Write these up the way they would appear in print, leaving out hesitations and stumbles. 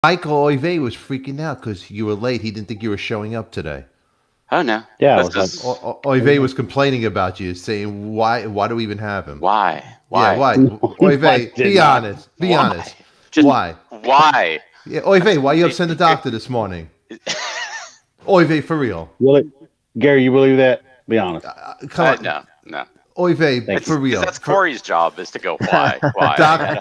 Michael Oive was freaking out because you were late. He didn't think you were showing up today. Oh no. Yeah, I That's was just like, Oive was complaining about you, saying, "Why do we even have him?" why? Yeah, Why? why? no, I Oive, did be not. honest. Be Why? honest. Just Why? why? Yeah, Oive, why you It- upset the it- doctor this morning? Oive, for real. Really, Gary, you believe that? Be honest. Come on. no, no. Oive, Thank for you. Because real. that's Corey's job is to go why? Doc,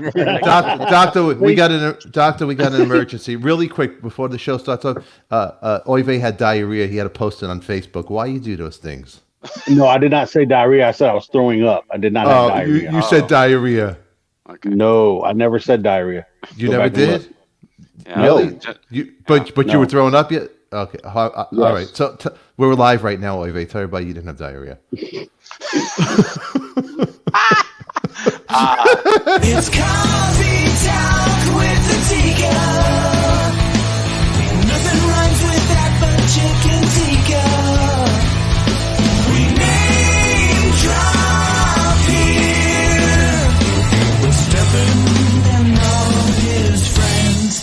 doctor, we got an emergency. Really quick before the show starts off. Oive had diarrhea. He had to post it on Facebook. Why you do those things? No, I did not say diarrhea. I said I was throwing up. I did not have Oh, diarrhea. you said diarrhea. Okay. No, I never said diarrhea. You Go never back and look. did. Yeah, Really? just- But you No. were throwing up yet? Okay. All Yes. right. So we're live right now, Oive. Tell everybody you didn't have diarrhea. It's coffee talk with the Tika. Nothing rhymes with that but chicken tikka. We name drop here. We're Stephen and all his friends.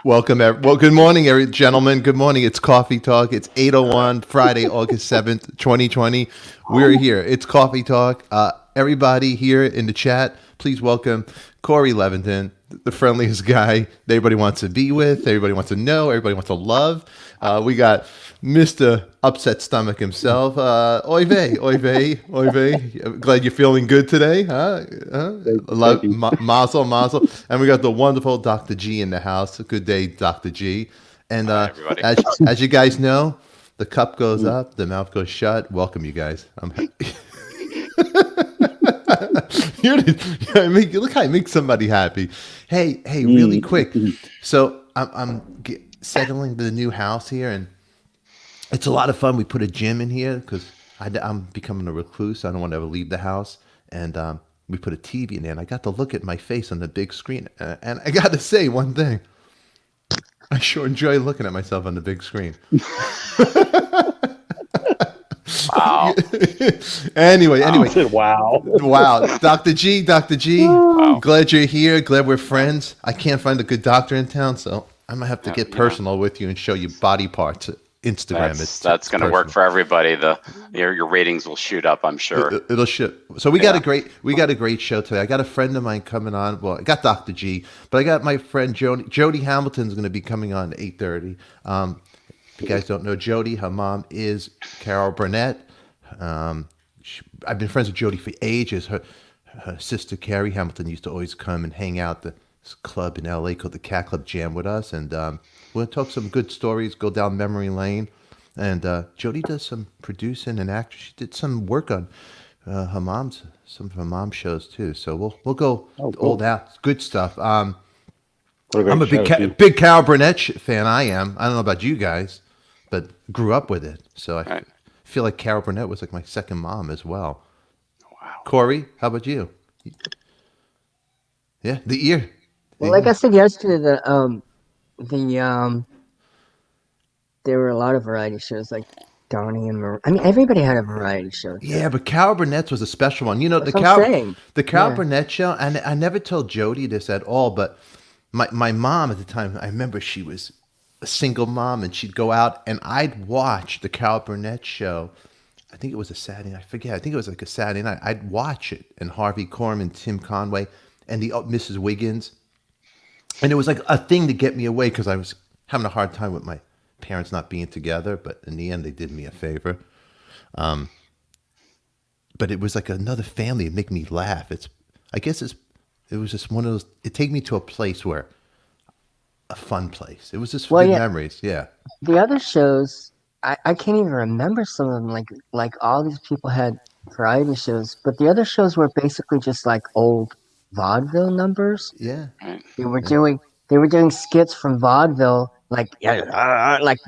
Welcome. Well, good morning, gentlemen. Good morning. It's Coffee Talk. It's 8:01, Friday, August 7th, 2020. We're here. It's Coffee Talk. Everybody here in the chat, please welcome Corey Levington, the friendliest guy that everybody wants to be with, everybody wants to know, everybody wants to love. We got Mr. Upset Stomach himself, Oive. I'm glad you're feeling good today, huh? Thank you. Mazel. And we got the wonderful Dr. G in the house. Good day, Dr. G. And Hi, everybody. as you guys know, the cup goes up, the mouth goes shut. Welcome, you guys. Look how I make somebody happy. Hey, really quick. So I'm settling to the new house here, and it's a lot of fun. We put a gym in here because I'm becoming a recluse. I don't want to ever leave the house, and we put a TV in there, and I got to look at my face on the big screen. And I got to say one thing: I sure enjoy looking at myself on the big screen. Wow. Anyway. I said, wow. Wow. Dr. G. Wow. Glad you're here. Glad we're friends. I can't find a good doctor in town, so I'm going to have to get personal with you and show you body parts. Instagram. That's going to work for everybody. Your ratings will shoot up, I'm sure. It'll shoot. So we got a great show today. I got a friend of mine coming on. Well, I got Dr. G, but I got my friend Jody Hamilton's going to be coming on at 8:30. If you guys don't know Jody, her mom is Carol Burnett. I've been friends with Jody for ages. Her sister Carrie Hamilton used to always come and hang out at this club in LA called the Cat Club Jam with us, and we're going to talk some good stories, go down memory lane. And Jody does some producing and acting. She did some work on some of her mom's shows too. So we'll go all that good stuff. I'm a big Carol Burnett fan. I am. I don't know about you guys, but grew up with it. So I feel like Carol Burnett was like my second mom as well. Wow. Corey, how about you? Yeah, the ear. Well, like I said yesterday, there were a lot of variety shows like Donnie and Marie. I mean, everybody had a variety show. Yeah, but Carol Burnett's was a special one. You know, That's what I'm saying. the Carol Yeah. Burnett show, and I never told Jody this at all, but my mom at the time, I remember she was a single mom, and she'd go out, and I'd watch the Carol Burnett show. I think it was a Saturday night. I forget. I think it was like a Saturday night. I'd watch it, and Harvey Korman, Tim Conway, and the Mrs. Wiggins. And it was like a thing to get me away because I was having a hard time with my parents not being together. But in the end, they did me a favor. But it was like another family. It made me laugh. It was just one of those. It take me to a place where a fun place. It was just good memories. Yeah. The other shows, I can't even remember some of them. Like all these people had variety shows, but the other shows were basically just like old vaudeville numbers. Yeah. They were doing skits from vaudeville, like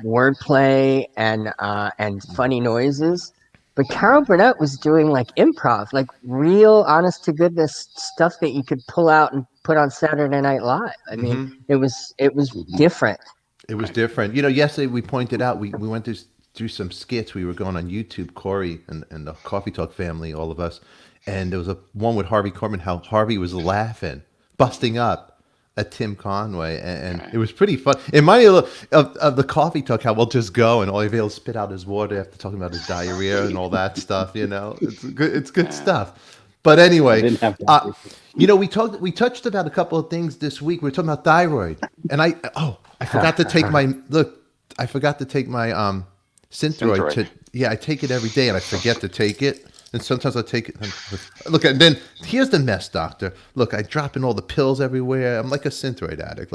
wordplay and funny noises. But Carol Burnett was doing like improv, like real honest to goodness stuff that you could pull out and put on Saturday Night Live. I mean, it was different. It was different. You know, yesterday we pointed out we went through some skits. We were going on YouTube, Corey and the Coffee Talk family, all of us, and there was a one with Harvey Korman, how Harvey was laughing, busting up at Tim Conway, and it was pretty fun. It reminded me of the coffee talk, how we'll just go and all he'll be able to spit out his water after talking about his diarrhea and all that stuff. It's good stuff. But anyway, didn't have that. we touched about a couple of things this week. We were talking about thyroid, and I forgot to take my Synthroid. I take it every day, and I forget to take it. And sometimes I take it. And then here's the mess, doctor. Look, I drop in all the pills everywhere. I'm like a Synthroid addict.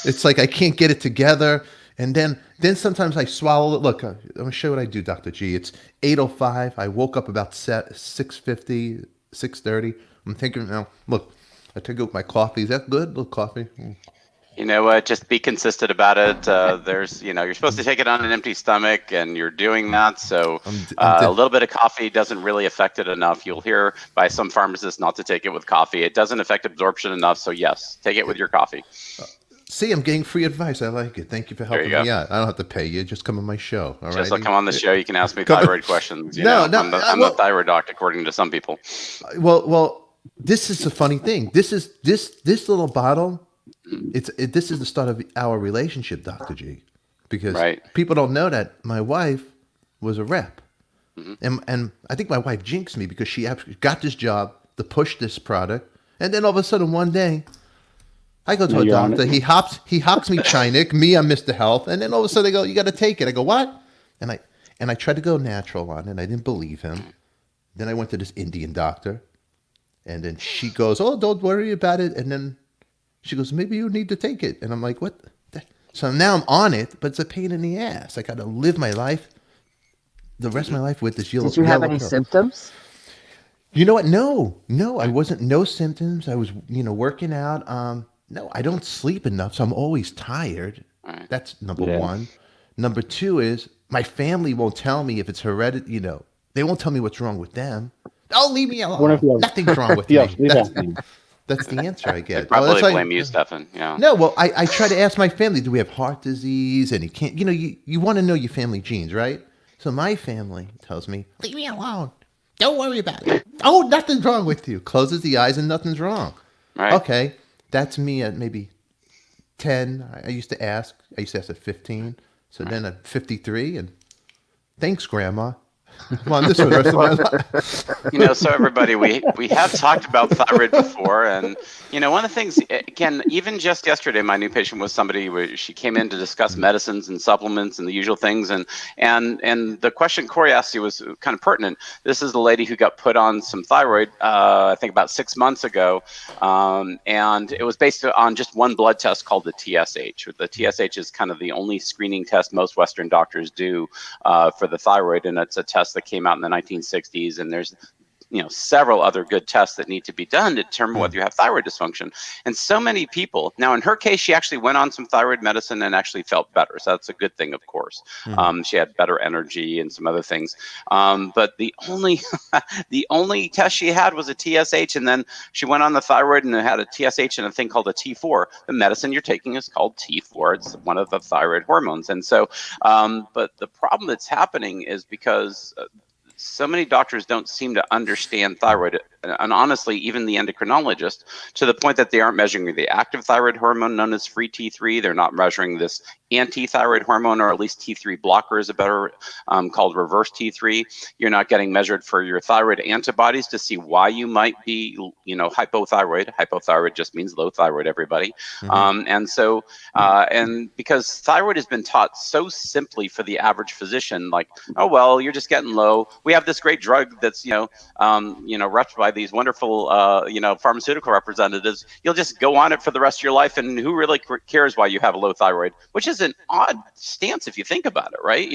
It's like I can't get it together. And then sometimes I swallow it. Look, I'm gonna show you what I do, Dr. G. It's 8:05. I woke up about 6:50, 6:30. I'm thinking now. Look, I take it with my coffee. Is that good? A little coffee. You know what? Just be consistent about it. You're supposed to take it on an empty stomach, and you're doing that. So a little bit of coffee doesn't really affect it enough. You'll hear by some pharmacists not to take it with coffee. It doesn't affect absorption enough. So yes, take it with your coffee. See, I'm getting free advice. I like it. Thank you for helping me out. I don't have to pay you. Just come on my show. All right. Come on the show. You can ask me thyroid questions. I'm the thyroid doctor, according to some people. Well, this is the funny thing. This little bottle. This is the start of our relationship, Dr. G, because people don't know that my wife was a rep, and I think my wife jinxed me because she actually got this job to push this product, and then all of a sudden one day, I go to a doctor. He hops me Chinik, me I'm Mr. Health, and then all of a sudden they go, "You got to take it." I go, "What?" And I tried to go natural on it. I didn't believe him. Then I went to this Indian doctor, and then she goes, "Oh, don't worry about it," and then she goes, "Maybe you need to take it." And I'm like, "What?" So now I'm on it, but it's a pain in the ass. I got to live my life, the rest of my life with this yellow. Did you have any symptoms? You know what? No, I wasn't. No symptoms. I was, working out. No, I don't sleep enough, so I'm always tired. That's number one. Number two is my family won't tell me if it's hereditary. They won't tell me what's wrong with them. Oh, leave me alone. Nothing's wrong with me. That's the answer I get. Probably blame you, Stefan. Yeah. No, well, I try to ask my family, do we have heart disease? And you want to know your family genes, right? So my family tells me, leave me alone. Don't worry about it. Oh, nothing's wrong with you. Closes the eyes and nothing's wrong. Right. Okay, that's me at maybe 10. I used to ask at 15. So then at 53, and thanks, Grandma. I'm on this for the rest of my life. So everybody, we have talked about thyroid before, and one of the things, again, even just yesterday, my new patient was somebody where she came in to discuss medicines and supplements and the usual things, and the question Corey asked you was kind of pertinent. This is the lady who got put on some thyroid, I think about 6 months ago, and it was based on just one blood test called the TSH. The TSH is kind of the only screening test most Western doctors do for the thyroid, and it's a test that came out in the 1960s, and there's several other good tests that need to be done to determine whether you have thyroid dysfunction. And so many people, now in her case, she actually went on some thyroid medicine and actually felt better. So that's a good thing, of course. She had better energy and some other things. But the only test she had was a TSH, and then she went on the thyroid and had a TSH and a thing called a T4. The medicine you're taking is called T4. It's one of the thyroid hormones. And so, but the problem that's happening is because so many doctors don't seem to understand thyroid, and honestly, even the endocrinologist, to the point that they aren't measuring the active thyroid hormone known as free T3. They're not measuring this anti-thyroid hormone, or at least T3 blocker is a better called reverse T3. You're not getting measured for your thyroid antibodies to see why you might be, hypothyroid. Hypothyroid just means low thyroid, everybody. And so, and because thyroid has been taught so simply for the average physician, like, oh, well, you're just getting low. We have this great drug that's, repped by these wonderful, pharmaceutical representatives. You'll just go on it for the rest of your life, and who really cares why you have a low thyroid? Which is an odd stance if you think about it, right?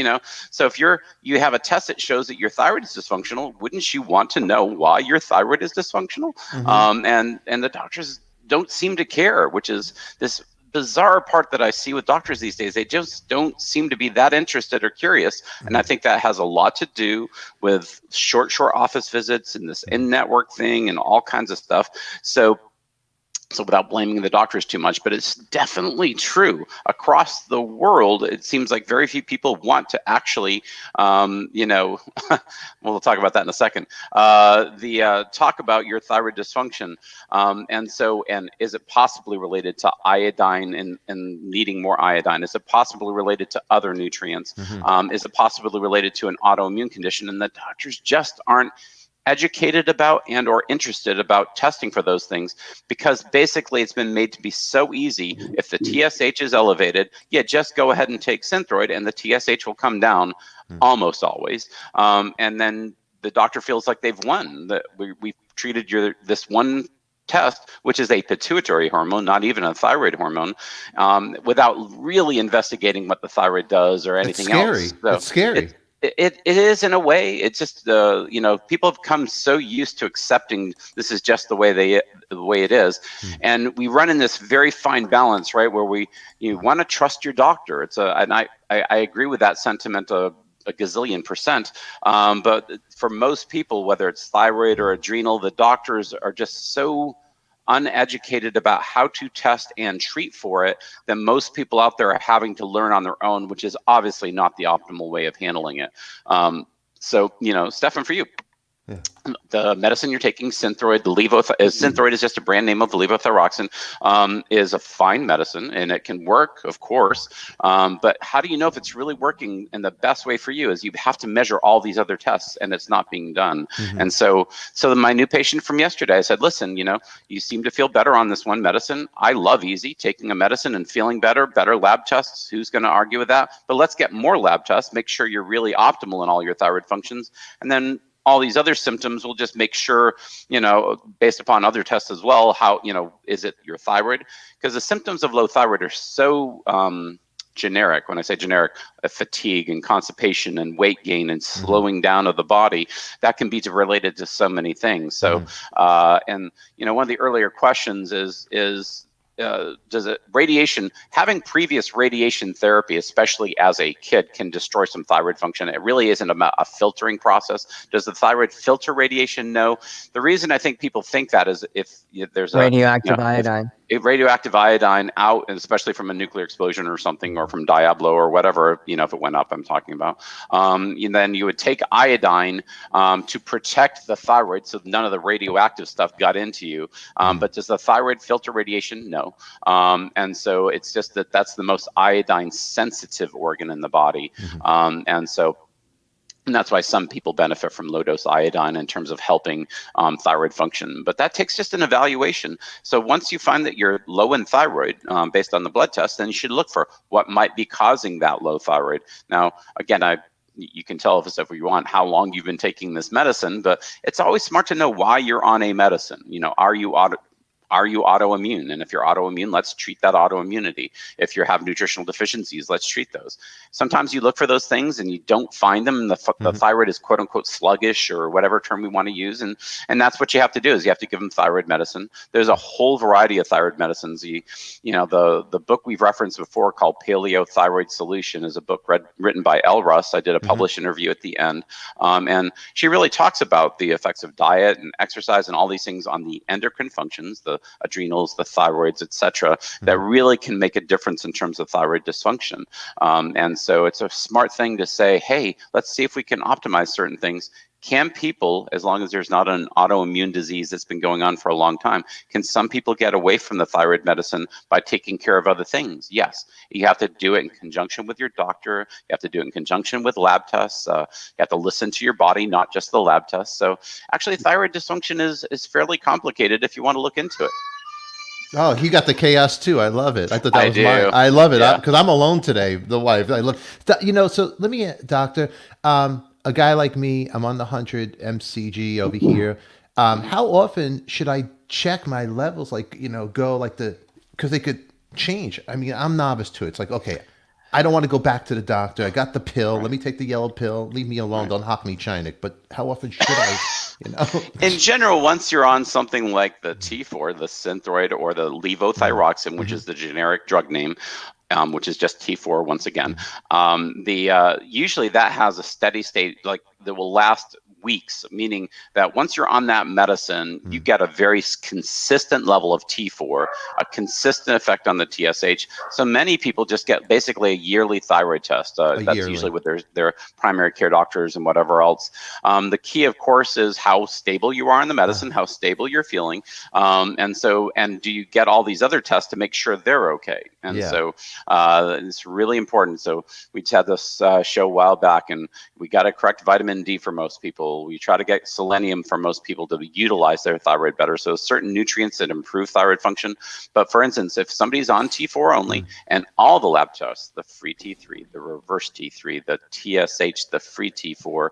So if you have a test that shows that your thyroid is dysfunctional, wouldn't you want to know why your thyroid is dysfunctional? And the doctors don't seem to care, which is this bizarre part that I see with doctors these days. They just don't seem to be that interested or curious. And I think that has a lot to do with short office visits and this in-network thing and all kinds of stuff. So So without blaming the doctors too much, but it's definitely true across the world. It seems like very few people want to actually, we'll talk about that in a second. Talk about your thyroid dysfunction, and is it possibly related to iodine and needing more iodine? Is it possibly related to other nutrients? Is it possibly related to an autoimmune condition? And the doctors just aren't educated about and or interested about testing for those things, because basically it's been made to be so easy. If the TSH is elevated, just go ahead and take Synthroid and the TSH will come down almost always. And then the doctor feels like they've won, that we've treated this one test, which is a pituitary hormone, not even a thyroid hormone, without really investigating what the thyroid does or anything else. So it's scary. It is, in a way. It's just people have come so used to accepting this is just the way it is, and we run in this very fine balance, right, where you want to trust your doctor. And I agree with that sentiment a gazillion percent. But for most people, whether it's thyroid or adrenal, the doctors are just so uneducated about how to test and treat for it, then most people out there are having to learn on their own, which is obviously not the optimal way of handling it. So, Stefan, for you, the medicine you're taking, Synthroid, Synthroid is just a brand name of levothyroxine, is a fine medicine, and it can work, of course. But how do you know if it's really working? And the best way for you is you have to measure all these other tests, and it's not being done. And so my new patient from yesterday, I said, listen, you seem to feel better on this one medicine. I love easy, taking a medicine and feeling better lab tests. Who's going to argue with that? But let's get more lab tests, make sure you're really optimal in all your thyroid functions. And then all these other symptoms will just make sure, based upon other tests as well, how, is it your thyroid? Because the symptoms of low thyroid are so generic. When I say generic, fatigue and constipation and weight gain and slowing down of the body, that can be related to so many things. So, and, one of the earlier questions is having previous radiation therapy, especially as a kid, can destroy some thyroid function? It really isn't a filtering process. Does the thyroid filter radiation? No. The reason I think people think that is if there's radioactive iodine. If radioactive iodine out, and especially from a nuclear explosion or something, or from Diablo or whatever, if it went up, I'm talking about, and then you would take iodine to protect the thyroid so none of the radioactive stuff got into you. But does the thyroid filter radiation? No. And so it's just that's the most iodine sensitive organ in the body. And that's why some people benefit from low dose iodine in terms of helping thyroid function. But that takes just an evaluation. So once you find that you're low in thyroid based on the blood test, then you should look for what might be causing that low thyroid. Now, again, you can tell if you want how long you've been taking this medicine, but it's always smart to know why you're on a medicine. Are you autoimmune? And if you're autoimmune, let's treat that autoimmunity. If you have nutritional deficiencies, let's treat those. Sometimes you look for those things and you don't find them. The thyroid is quote unquote sluggish, or whatever term we want to use. And that's what you have to do, is you have to give them thyroid medicine. There's a whole variety of thyroid medicines. The book we've referenced before called Paleo Thyroid Solution is a book written by Elle Russ. I did a published interview at the end. And she really talks about the effects of diet and exercise and all these things on the endocrine functions, the adrenals, the thyroids, etc., that really can make a difference in terms of thyroid dysfunction. And so it's a smart thing to say, hey, let's see if we can optimize certain things. Can people, as long as there's not an autoimmune disease that's been going on for a long time, can some people get away from the thyroid medicine by taking care of other things? Yes. You have to do it in conjunction with your doctor. You have to do it in conjunction with lab tests. You have to listen to your body, not just the lab tests. So actually, thyroid dysfunction is fairly complicated if you want to look into it. Oh, he got the chaos too. I love it. I thought that was do. mine. I love it Yeah. because I'm alone today. The wife. I look. So let me, doctor. A guy like me, I'm on the 100 mcg over here. How often should I check my levels? Because they could change. I mean, I'm novice to it. It's like, okay, I don't want to go back to the doctor. I got the pill. Let me take the yellow pill. Leave me alone. Don't hock me Chinik. But how often should I? In general, once you're on something like the T4, the Synthroid, or the levothyroxine, which is the generic drug name, which is just T4 once again, usually that has a steady state, like that will last weeks, meaning that once you're on that medicine, you get a very consistent level of T4, a consistent effect on the TSH. So many people just get basically a yearly thyroid test. That's usually with their primary care doctors and whatever else. The key, of course, is how stable you are on the medicine, how stable you're feeling, and do you get all these other tests to make sure they're okay? And so it's really important. So we had this show a while back, and we got to correct vitamin D for most people. We try to get selenium for most people to utilize their thyroid better. So certain nutrients that improve thyroid function. But for instance, if somebody's on T4 only and all the lab tests, the free T3, the reverse T3, the TSH, the free T4,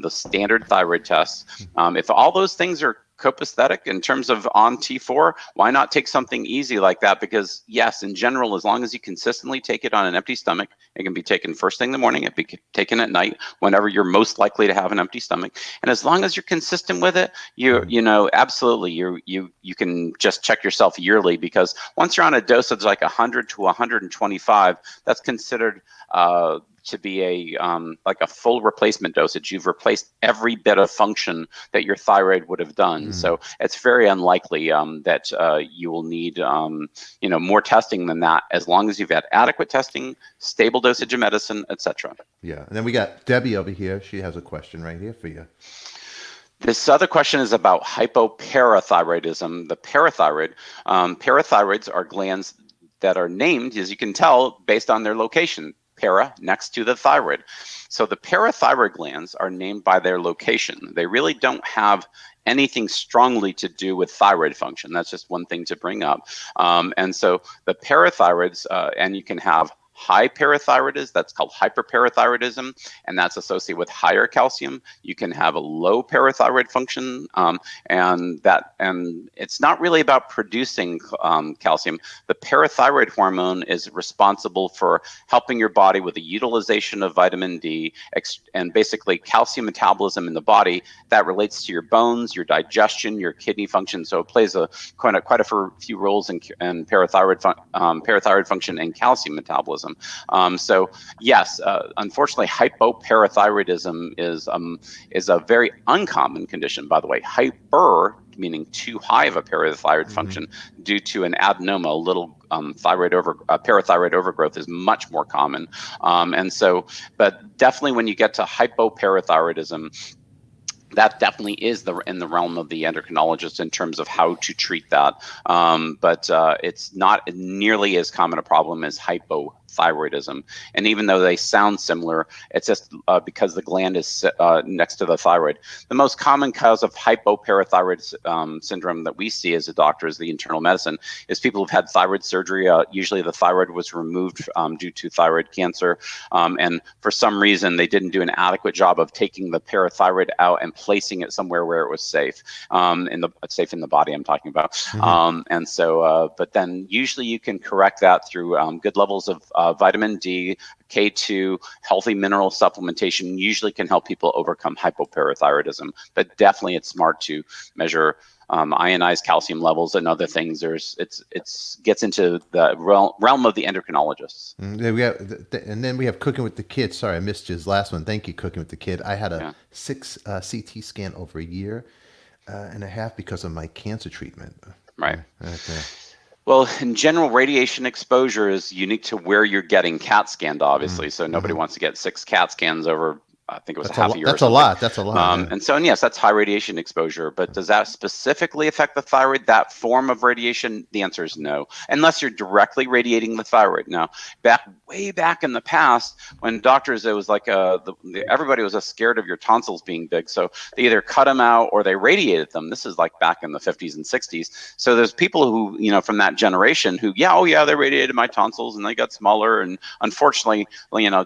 the standard thyroid tests, if all those things are copacetic in terms of on T4, why not take something easy like that? Because yes, in general, as long as you consistently take it on an empty stomach, it can be taken first thing in the morning, it can be taken at night, whenever you're most likely to have an empty stomach. And as long as you're consistent with it, you know, absolutely, you can just check yourself yearly, because once you're on a dosage like 100 to 125, that's considered to be like a full replacement dosage. You've replaced every bit of function that your thyroid would have done. So it's very unlikely that you will need more testing than that, as long as you've had adequate testing, stable dosage of medicine, etc. Yeah, and then we got Debbie over here. She has a question right here for you. This other question is about hypoparathyroidism, the parathyroid. Parathyroids are glands that are named, as you can tell, based on their location. Para, next to the thyroid. So the parathyroid glands are named by their location. They really don't have anything strongly to do with thyroid function. That's just one thing to bring up. And so the parathyroids, and you can have high parathyroidism, that's called hyperparathyroidism, and that's associated with higher calcium. You can have a low parathyroid function, and it's not really about producing calcium. The parathyroid hormone is responsible for helping your body with the utilization of vitamin D and basically calcium metabolism in the body that relates to your bones, digestion, your kidney function. So it plays quite a few roles in parathyroid function and calcium metabolism. So yes, unfortunately, hypoparathyroidism is a very uncommon condition. By the way, hyper meaning too high of a parathyroid function due to an adenoma, a little parathyroid overgrowth is much more common. But definitely when you get to hypoparathyroidism, that definitely is in the realm of the endocrinologist in terms of how to treat that. But it's not nearly as common a problem as hypothyroidism. And even though they sound similar, it's just because the gland is next to the thyroid. The most common cause of hypoparathyroid syndrome that we see as a doctor, as the internal medicine, is people who've had thyroid surgery. Usually the thyroid was removed due to thyroid cancer. And for some reason, they didn't do an adequate job of taking the parathyroid out and placing it somewhere where it was safe, safe in the body, I'm talking about. But then usually you can correct that through good levels of vitamin D, K2, healthy mineral supplementation usually can help people overcome hypoparathyroidism. But definitely it's smart to measure ionized calcium levels and other things. It gets into the realm of the endocrinologists. And then we have Cooking with the Kid. Sorry, I missed his last one. Thank you, Cooking with the Kid. I had a 6 CT scan over a year and a half because of my cancer treatment. Right. Okay. Well, in general, radiation exposure is unique to where you're getting CAT scanned, obviously. So nobody wants to get 6 CAT scans over, I think it was half a year. That's a lot. That's a lot. And yes, that's high radiation exposure. But does that specifically affect the thyroid, that form of radiation? The answer is no, unless you're directly radiating the thyroid. Now, way back in the past, when doctors, it was like everybody was scared of your tonsils being big. So they either cut them out or they radiated them. This is like back in the 50s and 60s. So there's people who, from that generation who, they radiated my tonsils and they got smaller. And unfortunately,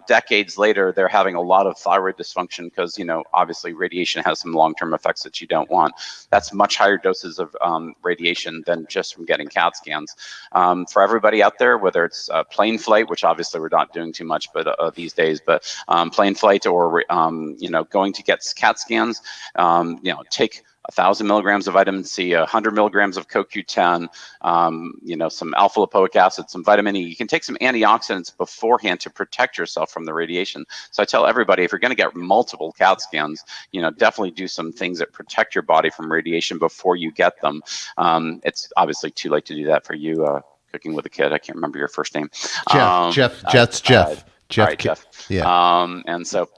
decades later, they're having a lot of thyroid dysfunction because obviously radiation has some long-term effects that you don't want. That's much higher doses of radiation than just from getting CAT scans. For everybody out there, whether it's plane flight, which obviously we're not doing too much these days, but plane flight or going to get CAT scans, take 1,000 milligrams of vitamin C, 100 milligrams of CoQ10, some alpha lipoic acid, some vitamin E. You can take some antioxidants beforehand to protect yourself from the radiation. So I tell everybody, if you're going to get multiple CAT scans, definitely do some things that protect your body from radiation before you get them. It's obviously too late to do that for you. Cooking with a Kid. I can't remember your first name. Jeff. Jeff. Jeff. All right, Jeff. Yeah. And so.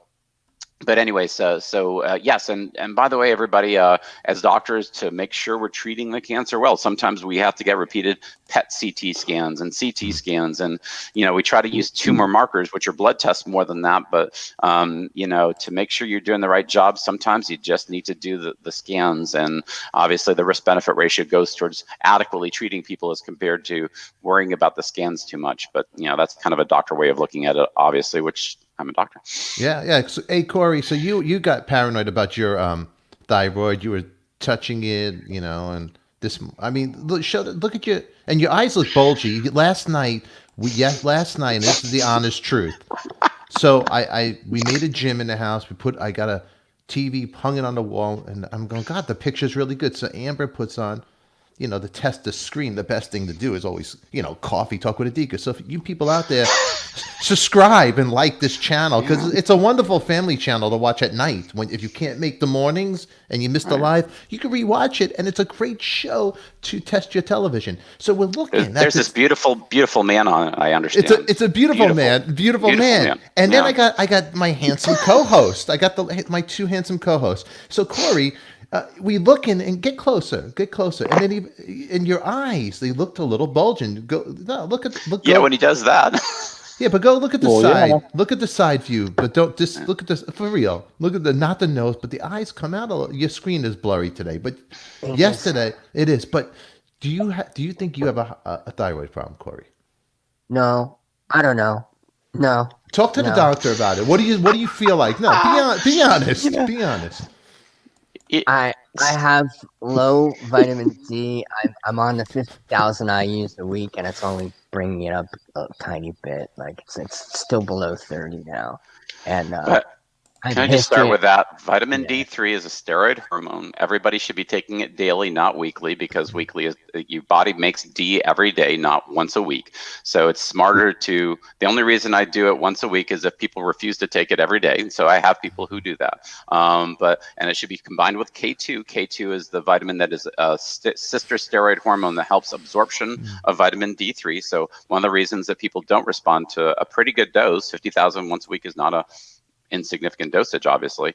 But anyway, yes, and by the way, everybody, as doctors, to make sure we're treating the cancer well, sometimes we have to get repeated PET CT scans and CT scans, and we try to use tumor markers, which are blood tests more than that. But to make sure you're doing the right job, sometimes you just need to do the scans, and obviously the risk-benefit ratio goes towards adequately treating people as compared to worrying about the scans too much. But that's kind of a doctor way of looking at it, obviously, which I'm a doctor. Yeah. So, hey, Corey, so you got paranoid about your thyroid. You were touching it, and this. I mean, look at you, and your eyes look bulgy. Last night, and this is the honest truth. So we made a gym in the house. I got a TV, hung it on the wall, and I'm going, God, the picture's really good. So Amber puts on, the screen. The best thing to do is always, coffee talk with ADIKA. So if you people out there, subscribe and like this channel, because it's a wonderful family channel to watch at night. If you can't make the mornings and you miss the live, you can rewatch it, and it's a great show to test your television. So we're looking. There's this beautiful man on it. I understand. It's a beautiful man. And then I got my handsome co-host. I got my two handsome co-hosts. So Corey. We look and get closer, and then in your eyes they looked a little bulging. Look. Yeah, when he does that. Yeah, but go look at the side. Yeah. Look at the side view, but don't just look at this for real. Look at not the nose, but the eyes come out a little. Your screen is blurry today, but yesterday it is. But do you think you have a thyroid problem, Corey? No, I don't know. No. Talk to the doctor about it. What do you feel like? No, be honest. Be honest. I have low vitamin D. I'm on the 50,000 IUs a week, and it's only bringing it up a tiny bit. Like it's still below 30 now. And can I just start with that? Vitamin D3 is a steroid hormone. Everybody should be taking it daily, not weekly, because weekly is your body makes D every day, not once a week. So it's smarter to. The only reason I do it once a week is if people refuse to take it every day. So I have people who do that. And it should be combined with K2. K2 is the vitamin that is a sister steroid hormone that helps absorption of vitamin D3. So one of the reasons that people don't respond to a pretty good dose, 50,000 once a week, is not a insignificant dosage, obviously,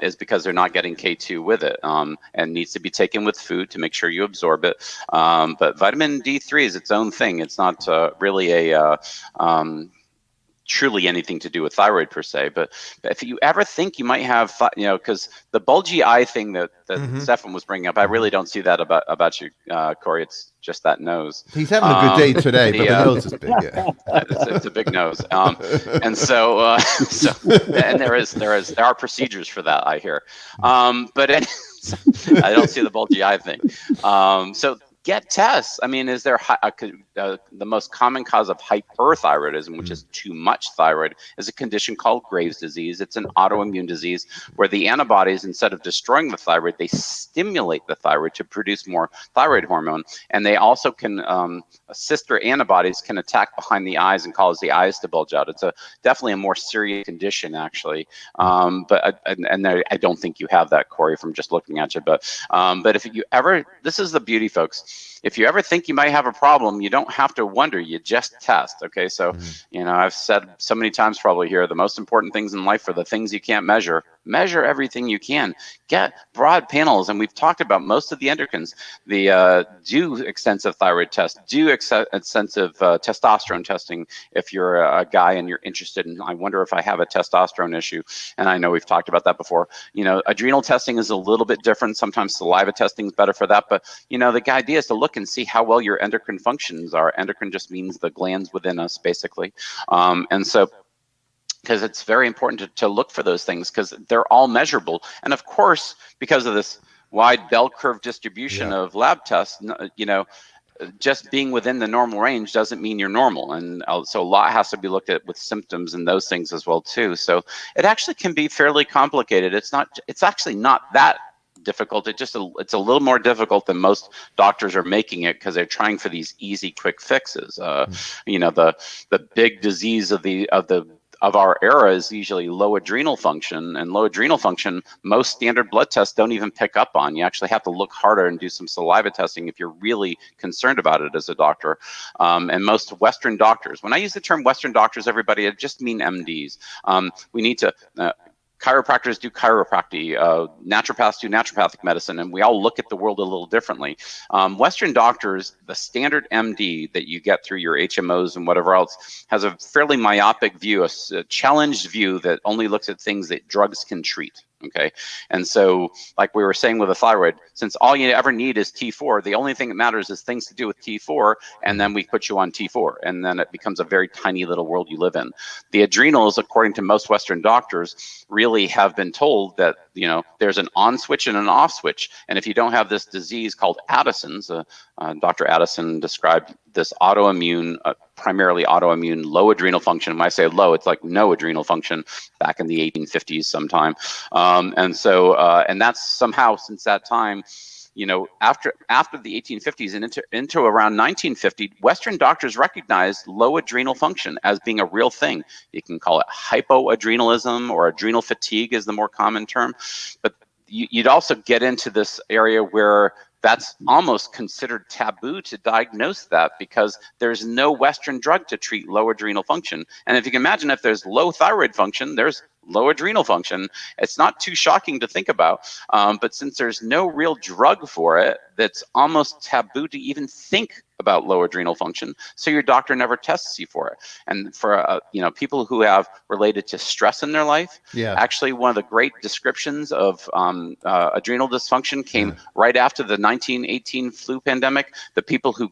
is because they're not getting K2 with it, and needs to be taken with food to make sure you absorb it. But vitamin D3 is its own thing. It's not really truly anything to do with thyroid per se. But if you ever think you might have, because the bulgy eye thing that Stefan was bringing up, I really don't see that about you, Corey. It's just that nose. He's having a good day today, but the nose is big. Yeah. It's a big nose, and so and there are procedures for that, I hear, but I don't see the bulgy eye thing. So get tests. I mean, is there the most common cause of hyperthyroidism, which is too much thyroid, is a condition called Graves' disease. It's an autoimmune disease where the antibodies, instead of destroying the thyroid, they stimulate the thyroid to produce more thyroid hormone. And they also can, sister antibodies can attack behind the eyes and cause the eyes to bulge out. It's definitely a more serious condition, actually. But I don't think you have that, Corey, from just looking at you. But if you ever, this is the beauty, folks. If you ever think you might have a problem, you don't have to wonder. You just test. Okay, so I've said so many times probably here, the most important things in life are the things you can't measure. Measure everything you can. Get broad panels, and we've talked about most of the endocrines. Do extensive thyroid tests. Do extensive testosterone testing if you're a guy and you're interested in. I wonder if I have a testosterone issue, and I know we've talked about that before. Adrenal testing is a little bit different. Sometimes saliva testing is better for that, but the idea is to look and see how well your endocrine functions are. Endocrine just means the glands within us, basically, and so. Because it's very important to look for those things because they're all measurable. And of course, because of this wide bell curve distribution of lab tests, just being within the normal range doesn't mean you're normal. And so a lot has to be looked at with symptoms and those things as well, too. So it actually can be fairly complicated. It's actually not that difficult. It's a little more difficult than most doctors are making it, because they're trying for these easy, quick fixes. You know, the big disease of our era is usually low adrenal function, and low adrenal function, most standard blood tests don't even pick up on. You actually have to look harder and do some saliva testing if you're really concerned about it as a doctor. And most Western doctors, when I use the term Western doctors, everybody, I just mean MDs. We need to, chiropractors do chiropractic, naturopaths do naturopathic medicine, and we all look at the world a little differently. Western doctors, the standard MD that you get through your HMOs and whatever else, has a fairly myopic view, a challenged view that only looks at things that drugs can treat. Okay, and so like we were saying with the thyroid, since all you ever need is T4, the only thing that matters is things to do with T4, and then we put you on T4, and then it becomes a very tiny little world you live in. The adrenals, according to most Western doctors, really have been told that, you know, there's an on switch and an off switch, and if you don't have this disease called Addison's, Dr. Addison described this autoimmune, primarily autoimmune low adrenal function. When I say low, it's like no adrenal function back in the 1850s sometime. And so, and that's somehow since that time, you know, after the 1850s and into around 1950, Western doctors recognized low adrenal function as being a real thing. You can call it hypoadrenalism, or adrenal fatigue is the more common term. But you'd also get into this area where that's almost considered taboo to diagnose that, because there's no Western drug to treat low adrenal function. And if you can imagine, if there's low thyroid function, there's low adrenal function. It's not too shocking to think about, but since there's no real drug for it, that's almost taboo to even think about low adrenal function, so your doctor never tests you for it. And for you know, people who have related to stress in their life, actually one of the great descriptions of adrenal dysfunction came right after the 1918 flu pandemic. The people who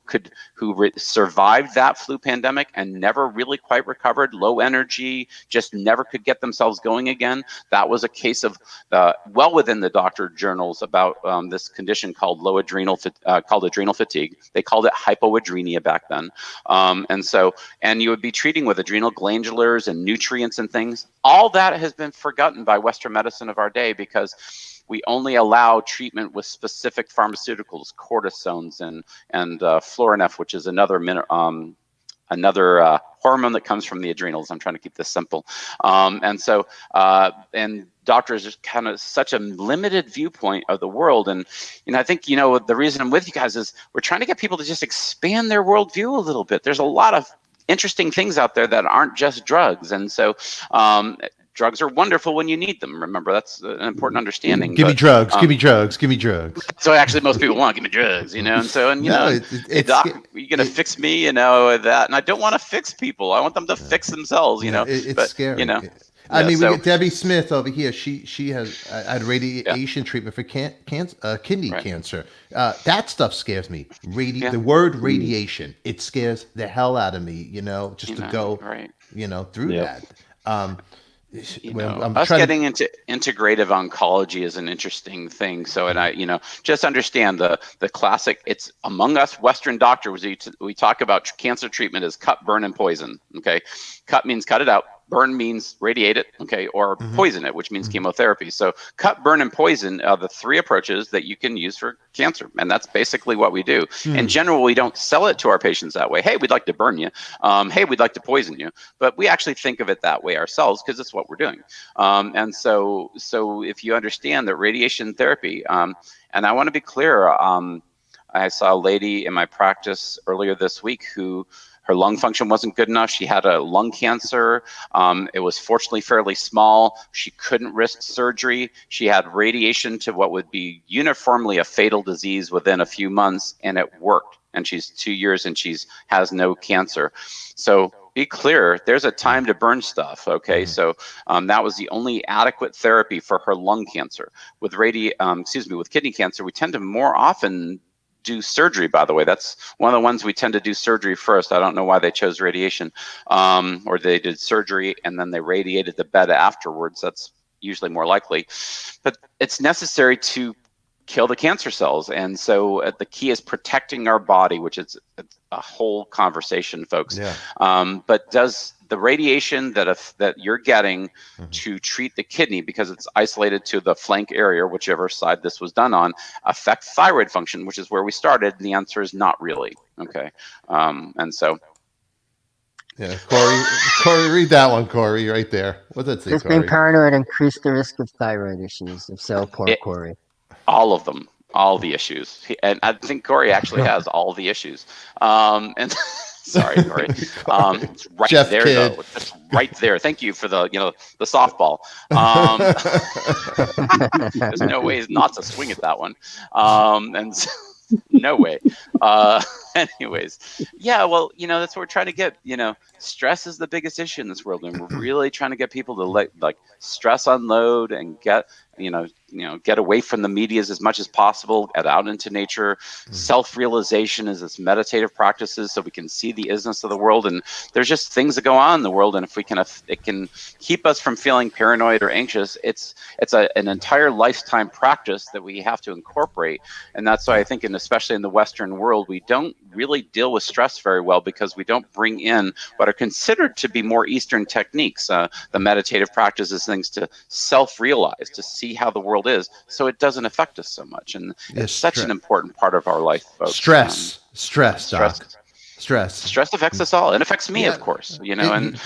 survived that flu pandemic and never really quite recovered, low energy, just never could get themselves going again. That was a case of well within the doctor journals about this condition called adrenal fatigue. They called it hypoadrenia back then. And you would be treating with adrenal glandulars and nutrients and things. All that has been forgotten by Western medicine of our day, because we only allow treatment with specific pharmaceuticals, cortisones and Florinef, which is another hormone that comes from the adrenals. I'm trying to keep this simple. And doctors are kind of such a limited viewpoint of the world. And, you know, I think, you know, the reason I'm with you guys is we're trying to get people to just expand their worldview a little bit. There's a lot of interesting things out there that aren't just drugs. And so, drugs are wonderful when you need them. Remember, that's an important understanding. Give me drugs. Give me drugs. Give me drugs. So actually, most people want to give me drugs, you know. And so, and you know, hey, doc, you're gonna fix me, you know, that. And I don't want to fix people. I want them to fix themselves, you know. It's scary. You know. I mean, we get Debbie Smith over here. She has had radiation treatment for kidney cancer. That stuff scares me. The word radiation, it scares the hell out of me. You know, just to go, you know, through that. You know, us getting into integrative oncology is an interesting thing. So, and I, you know, just understand the classic. It's among us Western doctors. We talk about cancer treatment as cut, burn, and poison. Okay, cut means cut it out. Burn means radiate it, okay, or poison it, which means chemotherapy. So cut, burn, and poison are the three approaches that you can use for cancer, and that's basically what we do. In general, we don't sell it to our patients that way. Hey, we'd like to burn you. Hey, we'd like to poison you. But we actually think of it that way ourselves because it's what we're doing. And so if you understand that radiation therapy, and I want to be clear, I saw a lady in my practice earlier this week who her lung function wasn't good enough. She had a lung cancer. It was fortunately fairly small. She couldn't risk surgery. She had radiation to what would be uniformly a fatal disease within a few months, and it worked. And she's 2 years and has no cancer. So be clear, there's a time to burn stuff, okay? So that was the only adequate therapy for her lung cancer. With with kidney cancer, we tend to more often do surgery, by the way. That's one of the ones we tend to do surgery first. I don't know why they chose radiation, or they did surgery and then they radiated the bed afterwards. That's usually more likely. But it's necessary to kill the cancer cells. And so the key is protecting our body, which is a whole conversation, folks. But does the radiation that you're getting to treat the kidney, because it's isolated to the flank area, whichever side this was done on, affect thyroid function, which is where we started. And the answer is not really. Okay. And so. Yeah, Corey, read that one, Corey, right there. What's that say, Does Corey? being paranoid increase the risk of thyroid issues? If so, poor Corey. All of them, all the issues. And I think Corey actually has all the issues. And sorry, Corey. It's right Jeff there, Kidd. though. It's right there. Thank you for the softball. There's no ways not to swing at that one. And so, no way. Anyways, yeah, well, that's what we're trying to get. Stress is the biggest issue in this world, and we're really trying to get people to like stress unload and get get away from the medias as much as possible, get out into nature. Self-realization is this meditative practices, so we can see the isness of the world. And there's just things that go on in the world, and if we can, it can keep us from feeling paranoid or anxious. It's an entire lifetime practice that we have to incorporate, and that's why I think, especially in the Western world, we don't really deal with stress very well, because we don't bring in what are considered to be more Eastern techniques, the meditative practices, things to self-realize, to see how the world is, so it doesn't affect us so much. And it's such an important part of our life, folks. Stress, Doc. Stress affects us all. It affects me, of course. And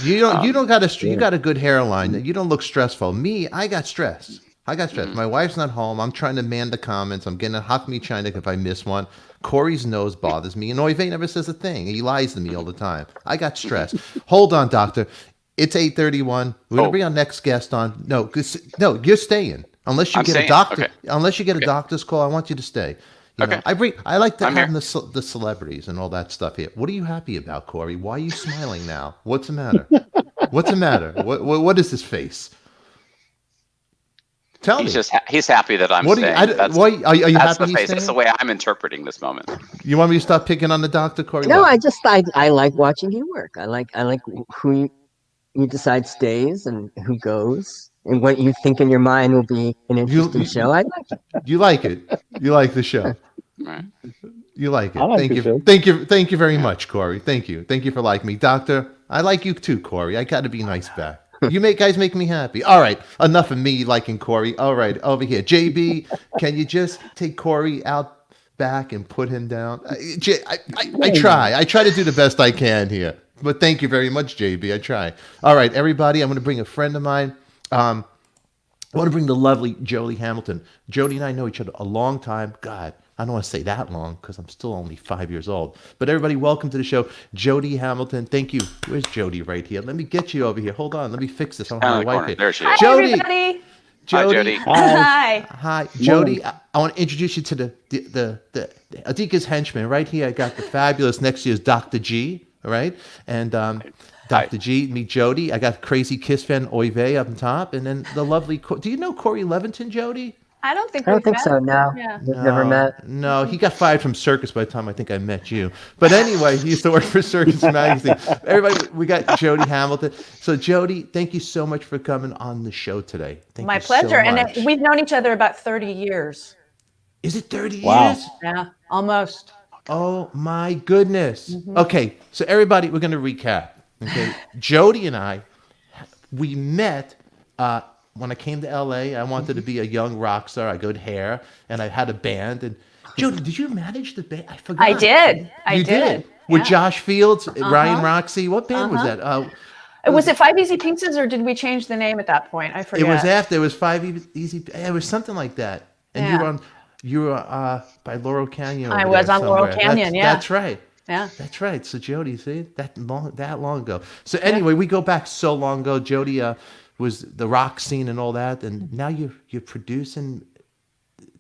you don't got you got a good hairline. You don't look stressful. Me, I got stress. My wife's not home. I'm trying to man the comments. I'm getting a Hock Me China if I miss one. Corey's nose bothers me, and Oive never says a thing. He lies to me all the time. I got stress. Hold on, doctor. It's 8:31. We're gonna bring our next guest on. No, you're staying. Unless you get a doctor. Okay. Unless you get a doctor's call, I want you to stay. I like to have the celebrities and all that stuff here. What are you happy about, Corey? Why are you smiling now? What's the matter? What is this face? Tell me. He's happy that I'm staying. Are you that's happy the face. That's the way I'm interpreting this moment. You want me to stop picking on the doctor, Corey? No, I like watching you work. I like who you decide stays and who goes, and what you think in your mind will be an interesting show. I like it. You like it. You like the show. Right. You like it. Like Thank you very much, Corey. Thank you for liking me, doctor. I like you too, Corey. I got to be nice back. You guys make me happy. All right, enough of me liking Corey. All right, over here, JB. Can you just take Corey out back and put him down? I try. I try to do the best I can here. But thank you very much, JB. I try. All right, everybody. I'm going to bring a friend of mine. I want to bring the lovely Jody Hamilton. Jody and I know each other a long time. God, I don't want to say that long because I'm still only 5 years old. But everybody, welcome to the show. Jody Hamilton, thank you. Where's Jody right here? Let me get you over here. Hold on. Let me fix this. I don't have my wife here. There she is. Jody. Everybody. Jody. Hi. Hi, Jody. I want to introduce you to the ADIKA's henchman. Right here, I got the fabulous, next year's Dr. G, all right? And Dr. G, meet Jody. I got crazy Kiss fan Oive up on top. And then the lovely, do you know Corey Levington, Jody? I don't think so. No, we've never met. No, he got fired from Circus by the time I think I met you. But anyway, he used to work for Circus Magazine. Everybody, we got Jody Hamilton. So Jody, thank you so much for coming on the show today. My pleasure. And we've known each other about 30 years. Is it 30 years? Yeah, almost. Oh my goodness. Mm-hmm. Okay, so everybody, we're going to recap. Okay, Jody and I, we met when I came to LA. I wanted to be a young rock star. I got hair, and I had a band. And Jody, did you manage the band? I forgot. I did. I did. With Josh Fields, Ryan Roxy. What band was that? Was it Five Easy Pizzas, or did we change the name at that point? I forget. It was after. It was Five Easy. It was something like that. And you were by Laurel Canyon. I was on Laurel Canyon. That's right. Yeah. That's right. So Jody, see, that long ago. So anyway, we go back so long ago. Jody was the rock scene and all that, and now you're producing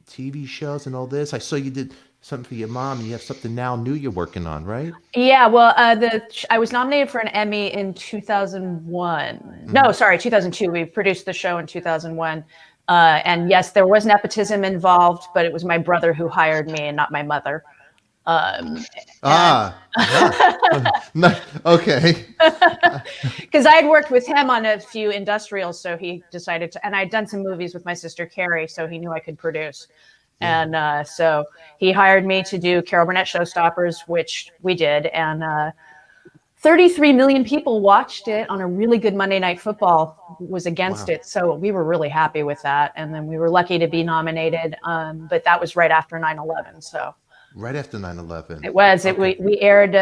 TV shows and all this. I saw you did something for your mom, and you have something now new you're working on, right? Yeah. Well, I was nominated for an Emmy in 2001. Mm-hmm. No, sorry, 2002. We produced the show in 2001. And yes, there was nepotism involved, but it was my brother who hired me and not my mother. Okay. Because I had worked with him on a few industrials, so he decided to, and I'd done some movies with my sister Carrie, so he knew I could produce. And so he hired me to do Carol Burnett Showstoppers, which we did. And 33 million people watched it on a really good Monday Night Football was against it. So we were really happy with that. And then we were lucky to be nominated. But that was right after 9/11. So Right after 9/11. it was. Okay. We aired,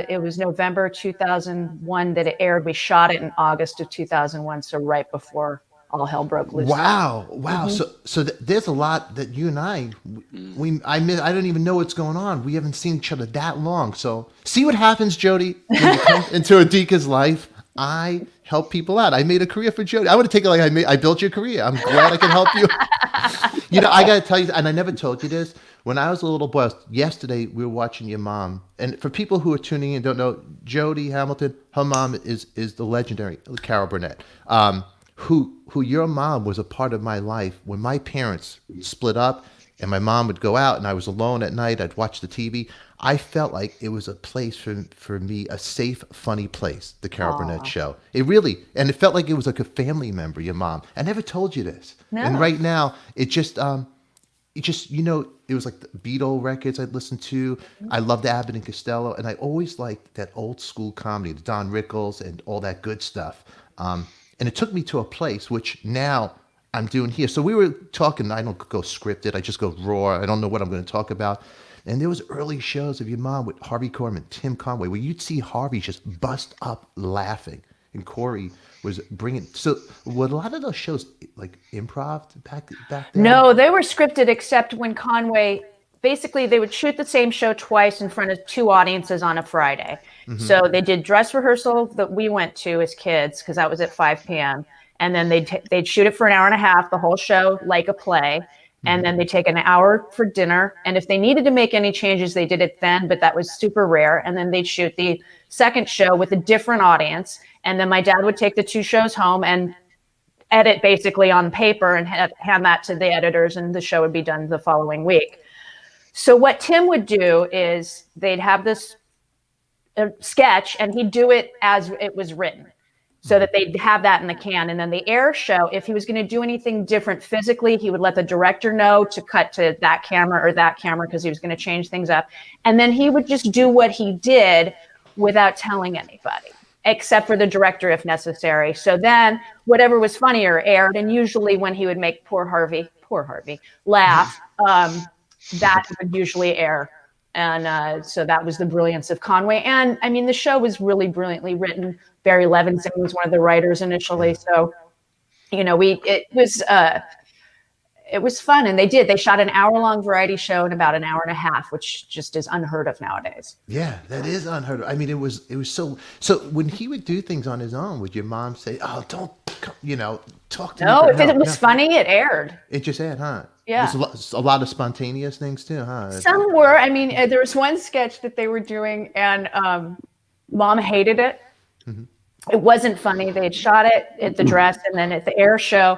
it was November 2001 that it aired. We shot it in August of 2001. So right before all hell broke loose. Wow. So there's a lot that you and I don't even know what's going on. We haven't seen each other that long. So see what happens, Jody, when you come into ADIKA's life. I help people out. I made a career for Jody. I would take it like I built your career. I'm glad I can help you. I got to tell you, and I never told you this. When I was a little boy, yesterday we were watching your mom. And for people who are tuning in and don't know, Jody Hamilton, her mom is the legendary Carol Burnett. Who your mom was a part of my life when my parents split up and my mom would go out and I was alone at night. I'd watch the TV. I felt like it was a place for me, a safe, funny place, the Carol Burnett show. It really, and it felt like it was like a family member, your mom. I never told you this. No. And right now, it just, it was like the Beatle records I'd listen to. I loved Abbott and Costello. And I always liked that old school comedy, the Don Rickles and all that good stuff. And it took me to a place which now I'm doing here. So we were talking, I don't go scripted, I just go raw. I don't know what I'm going to talk about. And there was early shows of your mom with Harvey Korman, Tim Conway, where you'd see Harvey just bust up laughing. And Corey was bringing, so were a lot of those shows like improv back then? No, they were scripted except when Conway, basically they would shoot the same show twice in front of two audiences on a Friday. So they did dress rehearsal that we went to as kids because that was at 5 p.m. And then they'd shoot it for an hour and a half, the whole show like a play. And then they take an hour for dinner. And if they needed to make any changes, they did it then, but that was super rare. And then they'd shoot the second show with a different audience. And then my dad would take the two shows home and edit basically on paper and hand that to the editors, and the show would be done the following week. So what Tim would do is they'd have this sketch and he'd do it as it was written so that they'd have that in the can. And then the air show, if he was going to do anything different physically, he would let the director know to cut to that camera or that camera because he was going to change things up. And then he would just do what he did without telling anybody, except for the director if necessary. So then whatever was funnier aired. And usually when he would make poor Harvey laugh, that would usually air. And so that was the brilliance of Conway. And I mean, the show was really brilliantly written. Barry Levington was one of the writers initially. So, it was fun. And they shot an hour-long variety show in about an hour and a half, which just is unheard of nowadays. Yeah, that is unheard of. I mean, it was so when he would do things on his own, would your mom say, "Oh, don't, talk to me"? No, if it was funny, it aired. It just aired, huh? Yeah. There's a lot of spontaneous things too, huh? Some were. I mean, there was one sketch that they were doing, and Mom hated it. It wasn't funny. They had shot it at the dress, and then at the air show,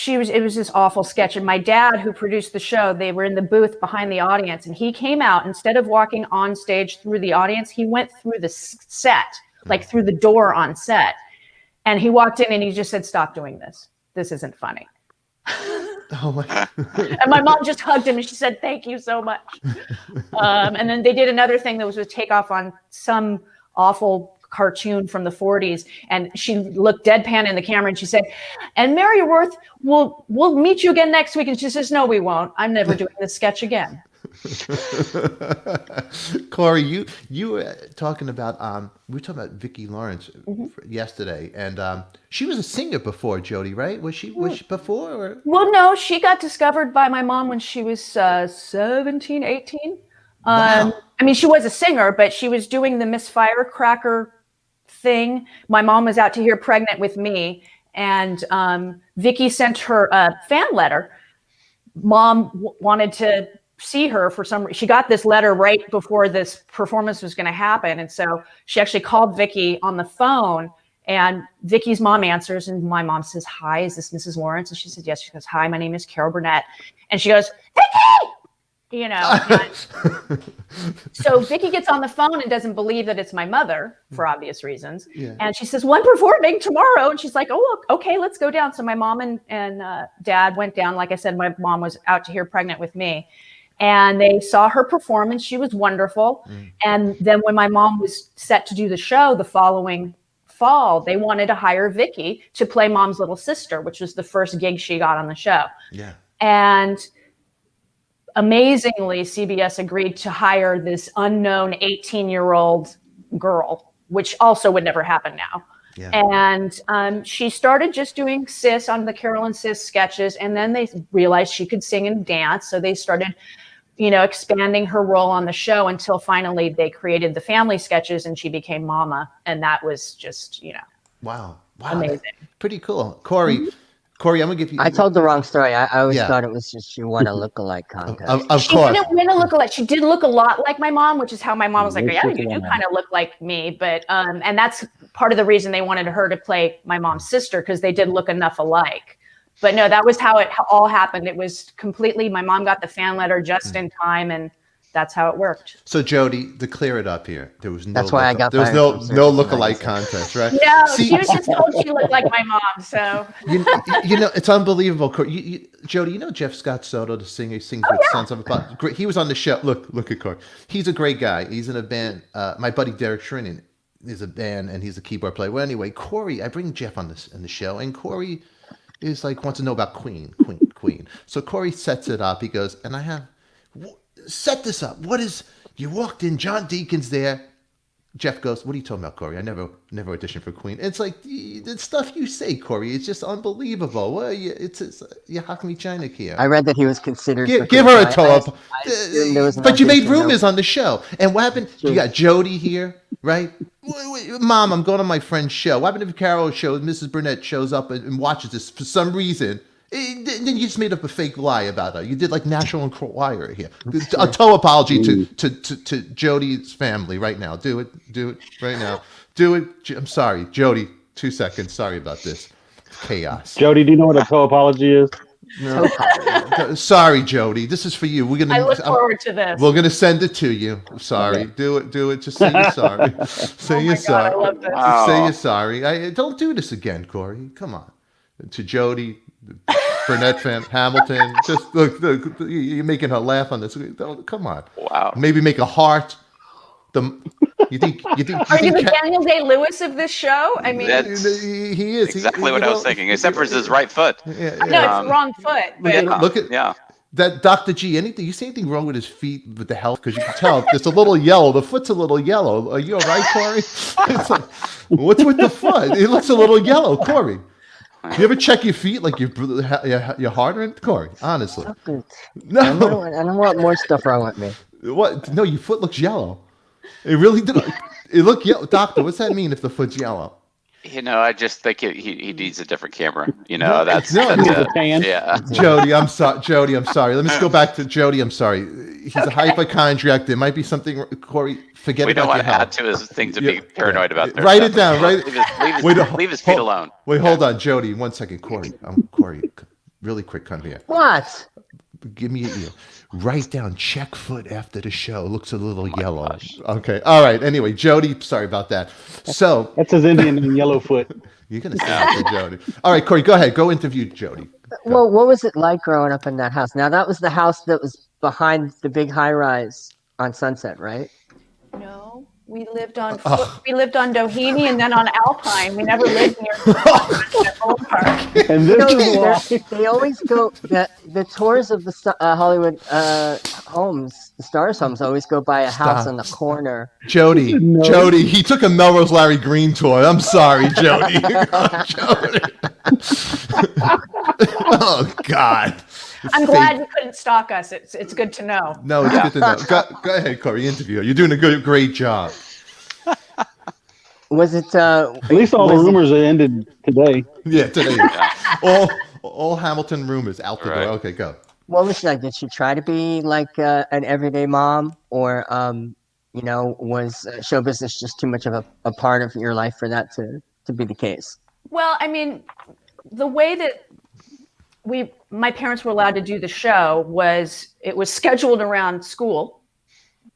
it was this awful sketch. And my dad, who produced the show, they were in the booth behind the audience, and he came out, instead of walking on stage through the audience, he went through the set, like through the door on set. And he walked in and he just said, "Stop doing this. This isn't funny." Oh my. And my mom just hugged him and she said, "Thank you so much." And then they did another thing that was a takeoff on some awful cartoon from the 40s. And she looked deadpan in the camera and she said, "And Mary Worth, we'll meet you again next week." And she says, "No, we won't. I'm never doing this sketch again." Corey, you were talking about we were talking about Vicki Lawrence yesterday, and she was a singer before Jody, right? Was she before? Or? Well, no, she got discovered by my mom when she was 17, 18. Wow. I mean, she was a singer, but she was doing the Miss Firecracker thing. My mom was out to hear Pregnant with Me, and Vicki sent her a fan letter. Mom wanted to see her for some reason. She got this letter right before this performance was going to happen. And so she actually called Vicki on the phone, and Vicki's mom answers, and my mom says, "Hi, is this Mrs. Lawrence?" And she said, "Yes." She goes, "Hi, my name is Carol Burnett." And she goes, "Vicki!" So Vicki gets on the phone and doesn't believe that it's my mother for obvious reasons. Yeah. And she says, "One performing tomorrow." And she's like, "Oh, look, okay, let's go down." So my mom and dad went down. Like I said, my mom was out to hear Pregnant with Me. And they saw her performance. She was wonderful. And then when my mom was set to do the show the following fall, they wanted to hire Vicki to play Mom's little sister, which was the first gig she got on the show. Yeah. And amazingly, CBS agreed to hire this unknown 18-year-old girl, which also would never happen now. Yeah. And she started just doing Sis on the Carol and Sis sketches. And then they realized she could sing and dance. So they started, expanding her role on the show until finally they created the family sketches and she became Mama. And that was just, Wow. amazing. Pretty cool. Corey, I'm gonna give you. I told the wrong story. I always Yeah. thought it was just she won a lookalike contest. Of She course. didn't win a lookalike. She did look a lot like my mom, which is how my mom was like, Yes, yeah, she you do did. kind of look like me. But, and that's part of the reason they wanted her to play my mom's sister, because they did look enough alike. But no, that was how it all happened. It was completely, my mom got the fan letter just in time, and that's how it worked. So Jody, to clear it up here, there was no. That's why I got There was fired no from Circus lookalike Magazine. contest, right? No, See- she was just told she looked like my mom. So It's unbelievable. Corey. Jody, Jeff Scott Soto, the singer, he sings with Sons of a Pot. Great. He was on the show. Look at Corey. He's a great guy. He's in a band. My buddy Derek Shrinan is a band, and he's a keyboard player. Well, anyway, Corey, I bring Jeff on the show, and Corey is like wants to know about Queen. So Corey sets it up. He goes, and I have set this up. What is? You walked in, John Deacon's there. Jeff goes, what are you talking about, Corey? I never auditioned for Queen. It's like the stuff you say, Corey. It's just unbelievable. Well, you how come you China here? I read that he was considered. for Give her a Queen. toe up. I assumed there was But you nothing made to know. rumors on the show. And what happened? You got Jody here, right? Mom, I'm going to my friend's show. What happened if Carol shows, Mrs. Burnett shows up and watches this for some reason? Then you just made up a fake lie about her. You did like National Enquirer here. A toe apology to Jody's family right now. Do it right now. Do it. I'm sorry, Jody. 2 seconds. Sorry about this chaos. Jody, do you know what a toe apology is? Sorry, Jody. This is for you. I look forward to this. We're gonna send it to you. Sorry. Do it. Just say you're sorry. Say Oh you're my sorry. God, I love this. Wow. Say you're sorry. Don't do this again, Corey. Come on. To Jody, Burnett fan, Hamilton. Just look, you're making her laugh on this. Come on. Wow. Maybe make a heart. You think Are you the Daniel Day-Lewis of this show? I mean, That's he is exactly what I was thinking, except for his right foot. no, it's wrong foot. But Look at Yeah. that Dr. G. You see anything wrong with his feet with the health? Because you can tell it's a little yellow. The foot's a little yellow. Are you all right, Corey? It's like, what's with the foot? It looks a little yellow, Corey. You ever check your feet like your heart rate, Corey? Honestly, I no. don't want more stuff wrong with me. What? No, your foot looks yellow. It really did. It looked yellow, Doctor. What's that mean if the foot's yellow? I just think he needs a different camera. That's No, With the tan? yeah. Jody, I'm sorry. Jody, I'm sorry. Let me just go back to Jody. I'm sorry. He's a hypochondriac. There might be something. Corey, forget We don't about want your to add health. to his thing to be paranoid about. Their Write stuff. it down. Right. Leave his feet alone. Wait, hold on, Jody. 1 second, Corey. Corey, really quick. Come here. What? Give me your ear. Write down check foot after the show. Looks a little yellow. gosh. Okay. All right. Anyway, Jody, sorry about that. So That's his Indian name, Yellowfoot. you're gonna say that to Jody. All right, Corey, go ahead. Go interview Jody. Well, what was it like growing up in that house? Now, that was the house that was behind the big high rise on Sunset, right? no, we lived on Doheny and then on Alpine. We never lived near Old Park. And this is why. They always go, the tours of the Hollywood homes, the Stars homes, always go by a house Stop. on the corner. Jody, No. Jody, he took a Melrose Larry Green tour. I'm sorry, Jody. Jody. Oh God. I'm glad you couldn't stalk us. It's good to know. No, it's good to know. Go ahead, Corey. Interview her. You're doing a great job. Was it? At least all the rumors have ended today. Yeah, today. All Hamilton rumors out the door. Right. Okay, go. What was she like? Did she try to be like an everyday mom, or was show business just too much of a part of your life for that to be the case? Well, I mean, the way that my parents were allowed to do the show was it was scheduled around school,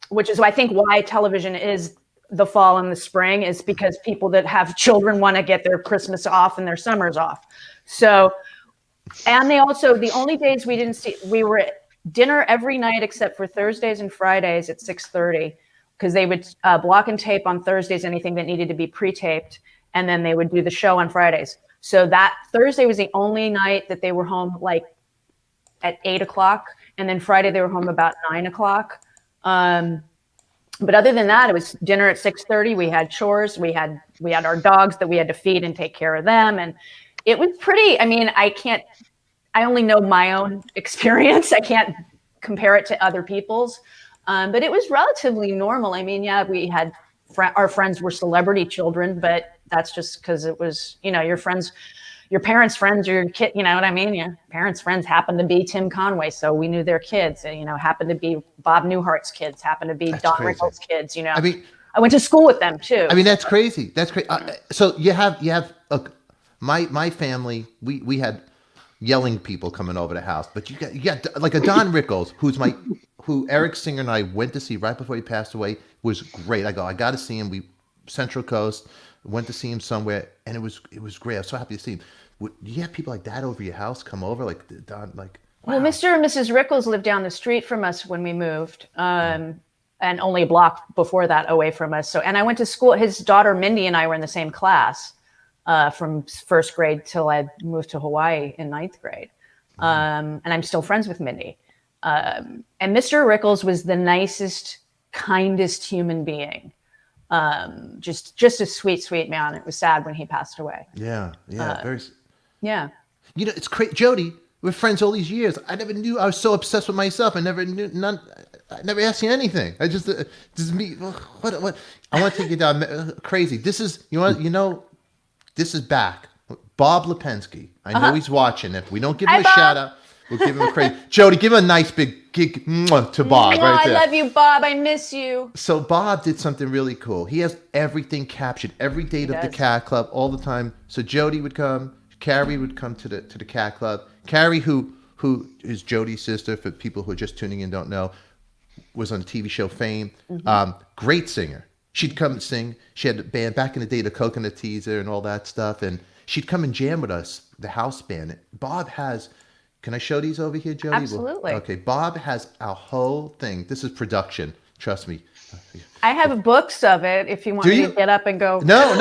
which is I think why television is the fall and the spring, is because people that have children want to get their Christmas off and their summers off. So, and they also, the only days we didn't see, we were dinner every night except for Thursdays and Fridays at 6:30, because they would block and tape on Thursdays anything that needed to be pre-taped, and then they would do the show on Fridays. So that Thursday was the only night that they were home like at 8 o'clock, and then Friday they were home about 9 o'clock. But other than that, it was dinner at 6:30. We had chores. We had our dogs that we had to feed and take care of them, and it was pretty. I mean, I only know my own experience. I can't compare it to other people's, but it was relatively normal. I mean, yeah, we had our friends were celebrity children, but that's just because it was, your friends. Your parents' friends, your kid, you know what I mean? Your parents' friends happened to be Tim Conway, so we knew their kids. Happened to be Bob Newhart's kids, happened to be Don Rickles' kids. I mean, I went to school with them too. I mean, that's crazy. That's crazy. So you have my family. We had yelling people coming over the house, but you got like a Don Rickles, who Eric Singer and I went to see right before he passed away. Was great. I got to see him. We Central Coast. Went to see him somewhere, and it was great. I was so happy to see him. Do you have people like that over your house come over, like Don, like? Wow. Well, Mr. and Mrs. Rickles lived down the street from us when we moved, and only a block before that away from us. So, and I went to school. His daughter Mindy and I were in the same class from first grade till I moved to Hawaii in ninth grade, and I'm still friends with Mindy. And Mr. Rickles was the nicest, kindest human being. Just a sweet man. It was sad when he passed away. Yeah. Yeah. It's crazy. Jody, we're friends all these years. I never knew. I was so obsessed with myself. I never asked you anything. I just me. What? I want to take you down crazy. This is this is back. Bob Lipensky. I know he's watching. If we don't give him a shout out, we'll give him a crazy. Jody, give him a nice big gig to Bob right there. I love you, Bob. I miss you. So Bob did something really cool. He has everything captured, every date of the Cat Club, all the time. So Jody would come, Carrie would come to the Cat Club. Carrie, who is Jody's sister, for people who are just tuning in don't know, was on the TV show Fame. Great singer. She'd come and sing. She had a band back in the day, the Coconut Teaser and all that stuff, and she'd come and jam with us, the house band. Bob has. Can I show these over here, Jody? Absolutely. Okay, Bob has a whole thing. This is production. Trust me. I have books of it if you want me to get up and go. No,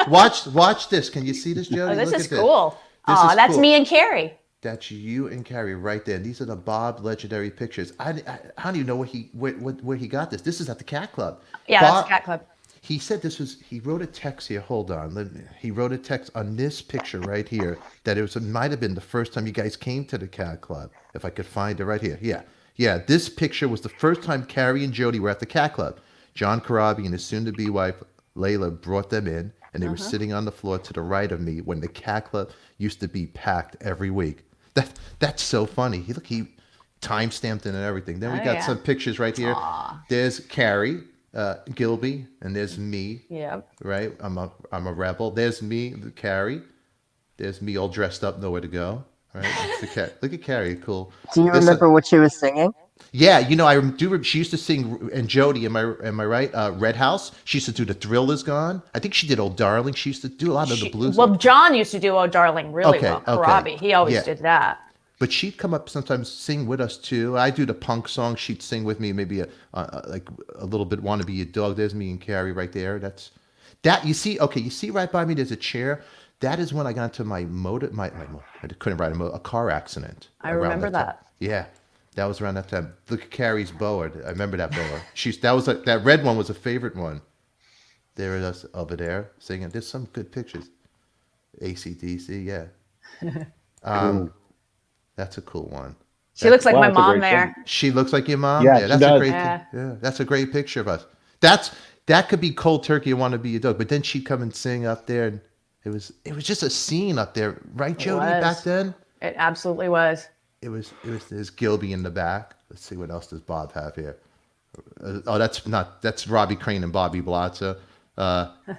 watch this. Can you see this, Jody? Oh, this Look is at cool. This Oh, is that's cool. me and Carrie. That's you and Carrie right there. These are the Bob legendary pictures. I don't even know where he got this. This is at the Cat Club. Yeah, Bob, that's the Cat Club. He said he wrote a text here. Hold on. He wrote a text on this picture right here that it might have been the first time you guys came to the Cat Club. If I could find it right here. Yeah. This picture was the first time Carrie and Jody were at the Cat Club. John Corabi and his soon-to-be wife, Layla, brought them in, and they were sitting on the floor to the right of me when the Cat Club used to be packed every week. That's so funny. He time-stamped it and everything. Then we got some pictures right here. Aww. There's Carrie. Gilby, and there's me. Yeah. Right. I'm a rebel. There's me, Carrie. There's me all dressed up, nowhere to go. Right. Look at Carrie. Cool. Do you remember what she was singing? Yeah, I do. She used to sing, and Jody, am I right? Red House. She used to do The Thrill Is Gone. I think she did Oh Darling. She used to do a lot of the blues. Well, John used to do Oh Darling really well. Robbie, he always did that. But she'd come up sometimes sing with us too. I do the punk song. She'd sing with me, maybe like a little bit. Want to Be Your Dog. There's me and Carrie right there. That you see. Okay, you see right by me. There's a chair. That is when I got into my I couldn't ride a car accident. I remember that. Yeah, that was around that time. Look at Carrie's boa. I remember that boa. That red one was a favorite one. There it is over there singing. There's some good pictures. AC/DC. Yeah. That's a cool one. She looks like my mom there. She looks like your mom? Yeah, that's a great that's a great picture of us. That could be cold turkey. I Want to Be Your Dog. But then she'd come and sing up there, and it was just a scene up there, right, Jody? Back then, it absolutely was. It was. There's Gilby in the back. Let's see, what else does Bob have here? That's Robbie Crane and Bobby Blotzer.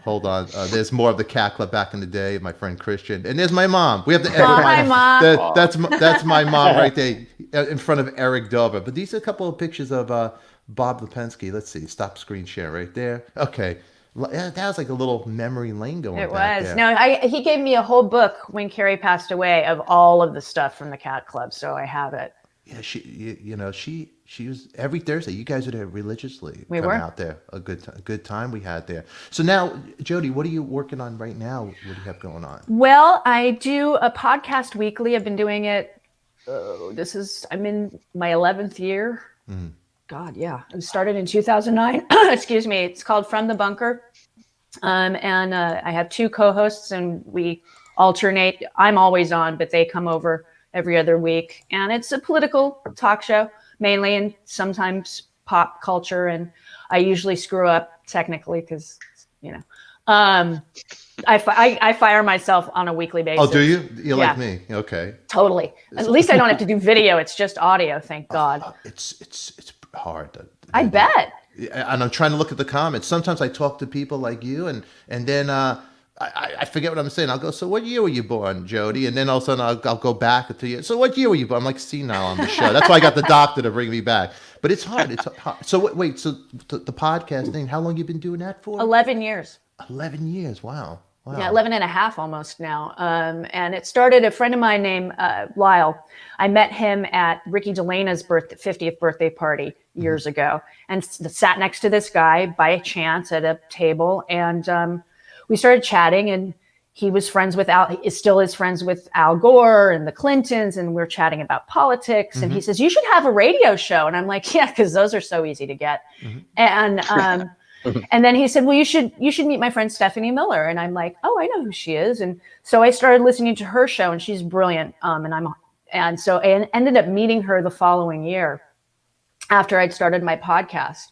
Hold on. There's more of the Cat Club back in the day. My friend Christian, and there's my mom. We have the hi, Mom. That's my mom right there in front of Eric Dover. But these are a couple of pictures of Bob Lipensky. Let's see. Stop screen share right there. Okay, that was like a little memory lane going. It back was. there. No, he gave me a whole book when Carrie passed away of all of the stuff from the Cat Club. So I have it. Yeah, she was every Thursday. You guys are there religiously. We come were. out there. A good time we had there. So now, Jody, what are you working on right now? What do you have going on? Well, I do a podcast weekly. I've been doing it. I'm in my 11th year. God, yeah. It started in 2009. Excuse me. It's called From the Bunker. And I have two co-hosts, and we alternate. I'm always on, but they come over every other week. And it's a political talk show, mainly, and sometimes pop culture. And I usually screw up technically because, I fire myself on a weekly basis. Oh, do you? You're Yeah. like me. Okay. Totally. At least I don't have to do video. It's just audio, thank God. It's hard. I bet. And I'm trying to look at the comments. Sometimes I talk to people like you, and then I forget what I'm saying. I'll go, so what year were you born, Jody? And then all of a sudden I'll go back to you. So what year were you born? I'm like senile on the show. That's why I got the doctor to bring me back. But it's hard. It's hard. So wait. So the podcast thing. How long you been doing that for? 11 years. 11 years. Wow. Yeah, 11 and a half almost now. And it started, a friend of mine named Lyle. I met him at Ricky Delana's 50th birthday party years ago, and sat next to this guy by chance at a table. And we started chatting, and he was friends with still is friends with Al Gore and the Clintons. And we're chatting about politics. And he says, you should have a radio show. And I'm like, yeah, because those are so easy to get. And and then he said, well, you should meet my friend Stephanie Miller. And I'm like, oh, I know who she is. And so I started listening to her show, and she's brilliant. And so I ended up meeting her the following year after I'd started my podcast.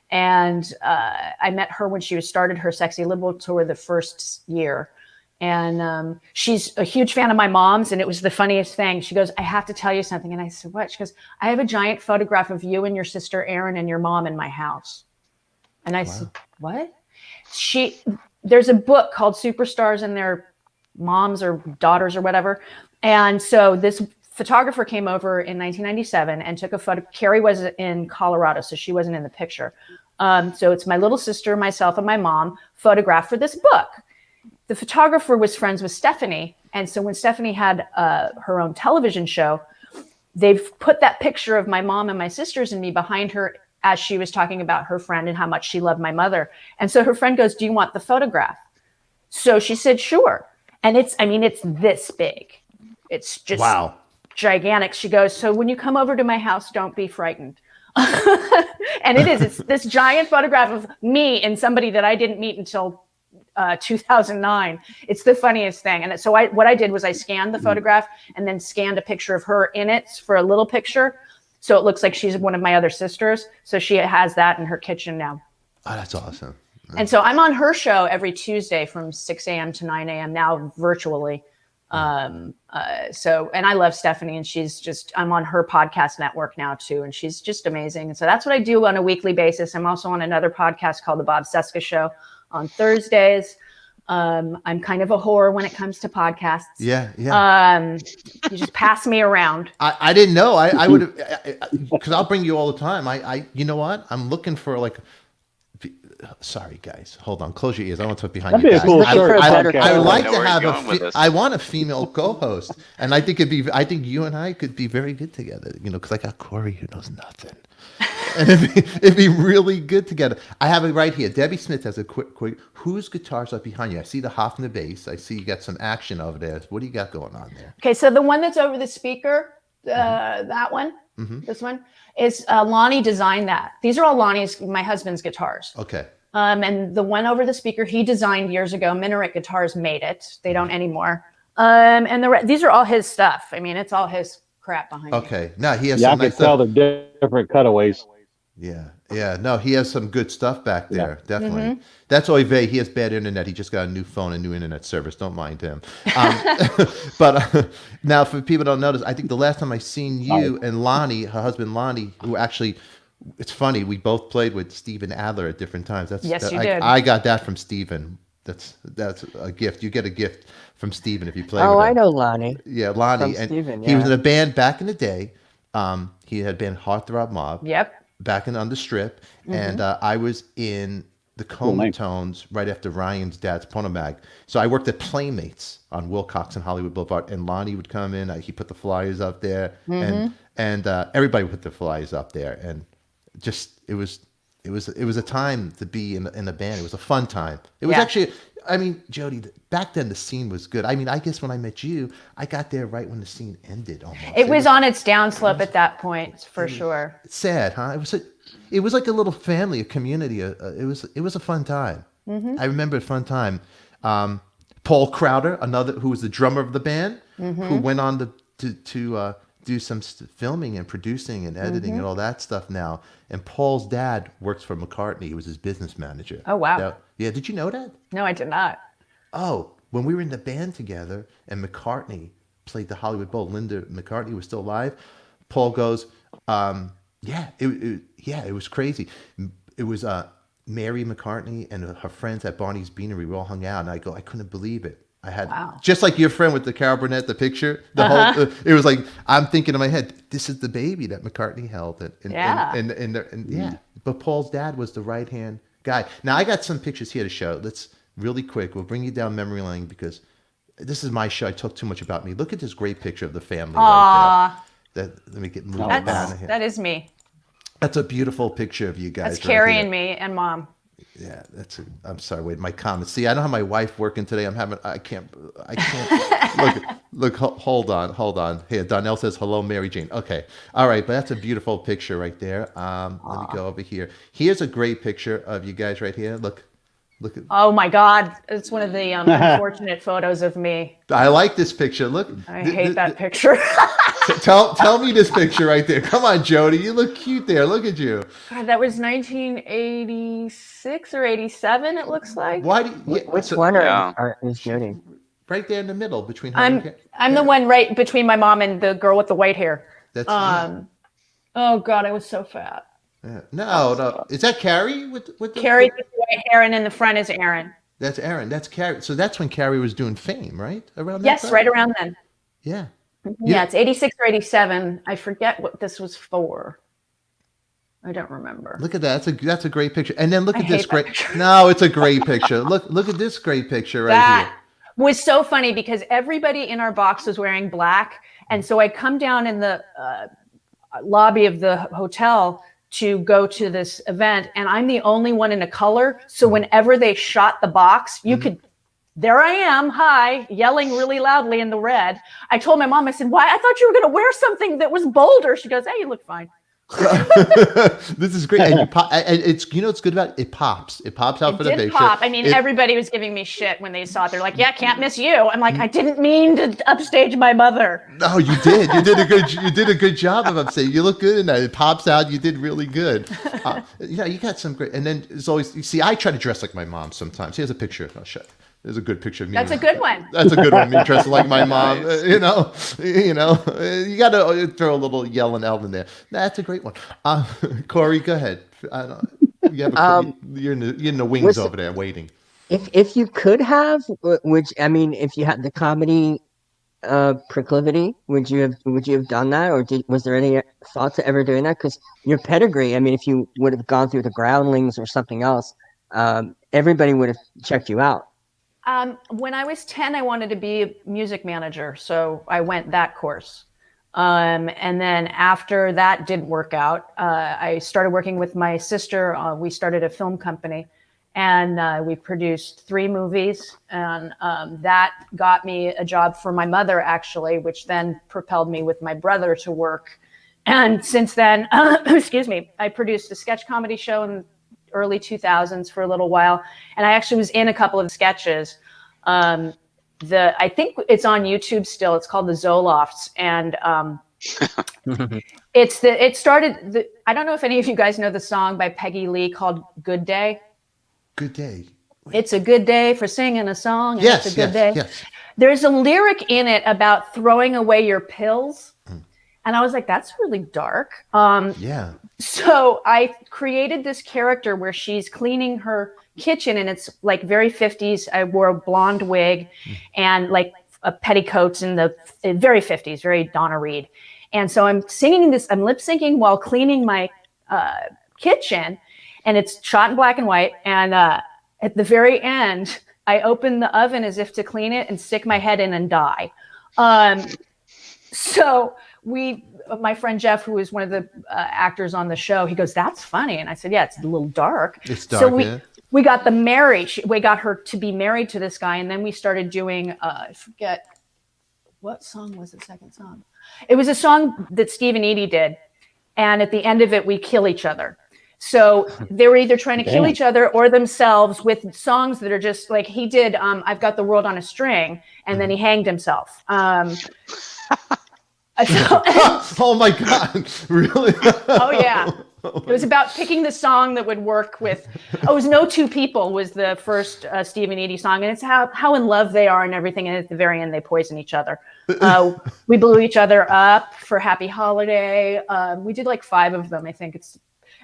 And I met her when she started her Sexy Liberal tour the first year. And she's a huge fan of my mom's. And it was the funniest thing. She goes, I have to tell you something. And I said, what? She goes, I have a giant photograph of you and your sister Erin and your mom in my house. And I said, what? There's a book called Superstars and Their Moms or Daughters or whatever. And so this photographer came over in 1997 and took a photo. Carrie was in Colorado, so she wasn't in the picture. So it's my little sister, myself, and my mom photographed for this book. The photographer was friends with Stephanie. And so when Stephanie had her own television show, they've put that picture of my mom and my sisters and me behind her as she was talking about her friend and how much she loved my mother. And so her friend goes, do you want the photograph? So she said, sure. And it's this big. It's just gigantic. She goes, so when you come over to my house, don't be frightened. And it's this giant photograph of me and somebody that I didn't meet until 2009. It's the funniest thing. And so what I did was I scanned the photograph and then scanned a picture of her in it for a little picture. So it looks like she's one of my other sisters. So she has that in her kitchen now. Oh, that's awesome. And so I'm on her show every Tuesday from 6 a.m. to 9 a.m. now virtually. And I love Stephanie, and I'm on her podcast network now too. And she's just amazing. And so that's what I do on a weekly basis. I'm also on another podcast called The Bob Seska Show on Thursdays. I'm kind of a whore when it comes to podcasts. Yeah. You just pass me around. I didn't know. I would have, because I'll bring you all the time. You know what? I'm looking for sorry guys, hold on. Close your ears. I want to talk behind That'd your be a back. cool shirt. I would like I know to where have you're going with this. I want a female co-host, and I think you and I could be very good together. Because I got Corey who knows nothing. And it'd be really good together. I have it right here. Debbie Smith has a quick. Whose guitars are behind you? I see the Hoffman bass. I see you got some action over there. What do you got going on there? Okay, so the one that's over the speaker, that one, this one, is Lonnie designed that. These are all my husband's guitars. Okay. And the one over the speaker he designed years ago. Minaret Guitars made it. They don't anymore. And these are all his stuff. I mean, it's all his crap behind me. Okay. Now he has Yeah, I some can nice tell stuff. the different cutaways. Yeah. No, he has some good stuff back there. Definitely. That's Oy vey. He has bad internet. He just got a new phone and new internet service. Don't mind him. But now, for people who don't notice, I think the last time I seen you and Lonnie, her husband Lonnie, who actually, it's funny, we both played with Steven Adler at different times. Yes, you did. I got that from Steven. That's a gift. You get a gift from Steven if you play with him. Oh, I know Lonnie. Yeah, Lonnie. From And Steven, he was yeah. in a band back in the day. He had been Heartthrob Mob. Yep. Back on the Strip, and I was in the Cometones right after Ryan's dad's porno mag. So I worked at Playmates on Wilcox and Hollywood Boulevard, and Lonnie would come in. He put the flyers up there, and everybody put their flyers up there, and just it was a time to be in a band. It was a fun time. It was actually, I mean, Jody, back then the scene was good. I mean, I guess when I met you, I got there right when the scene ended almost. It was on its downslope at that point, for sure. Sad, huh? It was like a little family, a community. It was a fun time. Mm-hmm. I remember a fun time. Paul Crowder, who was the drummer of the band, who went on to do some filming and producing and editing and all that stuff now. And Paul's dad works for McCartney. He was his business manager. Oh, wow. Yeah, did you know that? No, I did not. Oh, when we were in the band together and McCartney played the Hollywood Bowl, Linda McCartney was still alive, Paul goes, it was crazy. It was Mary McCartney and her friends at Barney's Beanery. We all hung out, and I couldn't believe it. I had just like your friend with the Carol Burnett, the picture. The whole it was like I'm thinking in my head, this is the baby that McCartney held, and But Paul's dad was the right hand guy. Now I got some pictures here to show. Let's really quick. We'll bring you down memory lane because this is my show. I talk too much about me. Look at this great picture of the family right there. Let me get moving down here. That is me. That's a beautiful picture of you guys. That's Carrie and me and Mom. Yeah, I'm sorry. Wait, my comments. See, I don't have my wife working today. I can't. Look. Hold on. Here, Donnell says hello, Mary Jane. Okay, all right, but that's a beautiful picture right there. Let me go over here. Here's a great picture of you guys right here. Look at. Oh my God, it's one of the unfortunate photos of me. I like this picture. Look. I hate that picture. Tell me this picture right there. Come on, Jody. You look cute there. Look at you. God, that was 1986 or 87. It looks like. Why do you, Which one is Jody? Right there in the middle between her and I'm the one right between my mom and the girl with the white hair. That's Oh God, I was so fat. yeah. No. Is that Carrie with the Carrie with the white hair, and in the front is Aaron. That's Aaron. That's Carrie. So that's when Carrie was doing Fame, right? Around that Yes, time? right around then. Yeah. Yeah, it's 86 or 87. I forget what this was for. I don't remember. Look at that. That's a great picture. And then look at this hate great. that picture. No, it's a great picture. Look at this great picture right here. Was so funny because everybody in our box was wearing black, and so I come down in the lobby of the hotel to go to this event, and I'm the only one in a color. So whenever they shot the box, you could. There I am, hi, yelling really loudly in the red. I told my mom, I said, "Why? I thought you were going to wear something that was bolder." She goes, "Hey, you look fine." This is great, and you pop. And it's what's good about it? It pops. It pops out for the It did picture. pop. I mean, everybody was giving me shit when they saw it. They're like, "Yeah, can't miss you." I'm like, I didn't mean to upstage my mother. No, you did. You did a good job of upstate. You look good in that. It pops out. You did really good. You got some great. And then it's always. You see, I try to dress like my mom sometimes. Here's a picture. I'll show you. There's a good picture of me. That's a good one. That's a good one. Me dressed like my mom. You got to throw a little yelling out in there. That's a great one. Corey, go ahead. You're in the wings over there waiting. If you could have, if you had the comedy proclivity, would you have done that, or was there any thoughts of ever doing that? Because your pedigree, I mean, if you would have gone through the Groundlings or something else, everybody would have checked you out. When I was 10, I wanted to be a music manager, so I went that course. And then after that didn't work out, I started working with my sister. We started a film company, and we produced 3 movies. And that got me a job for my mother, actually, which then propelled me with my brother to work. And since then, excuse me, I produced a sketch comedy show in early 2000s for a little while, and I actually was in a couple of sketches. I think it's on YouTube still. It's called the Zolofts, and I don't know if any of you guys know the song by Peggy Lee called "Good Day." Good day. Wait. It's a good day for singing a song. And Yes, it's a good day. yes. There's a lyric in it about throwing away your pills. And I was like, that's really dark. Yeah. So I created this character where she's cleaning her kitchen, and it's like very 50s. I wore a blonde wig and like a petticoats in the very 50s, very Donna Reed. And so I'm singing this, I'm lip syncing while cleaning my kitchen, and it's shot in black and white. And at the very end, I open the oven as if to clean it and stick my head in and die. So my friend Jeff, who was one of the actors on the show, he goes, "That's funny," and I said, "Yeah, it's a little dark." It's dark. So Yeah. we got we got her to be married to this guy, and then we started doing I forget what song was the second song. It was a song that Steve and Edie did, and at the end of it, we kill each other. So they were either trying to kill each other or themselves with songs that are just like he did. I've Got the World on a String, and then he hanged himself. Oh my God! Really? Oh yeah. It was about picking the song that would work with. Oh, it was "No Two People" was the first Steve and Edie song, and it's how in love they are and everything. And at the very end, they poison each other. We blew each other up for "Happy Holiday." We did like 5 of them, I think.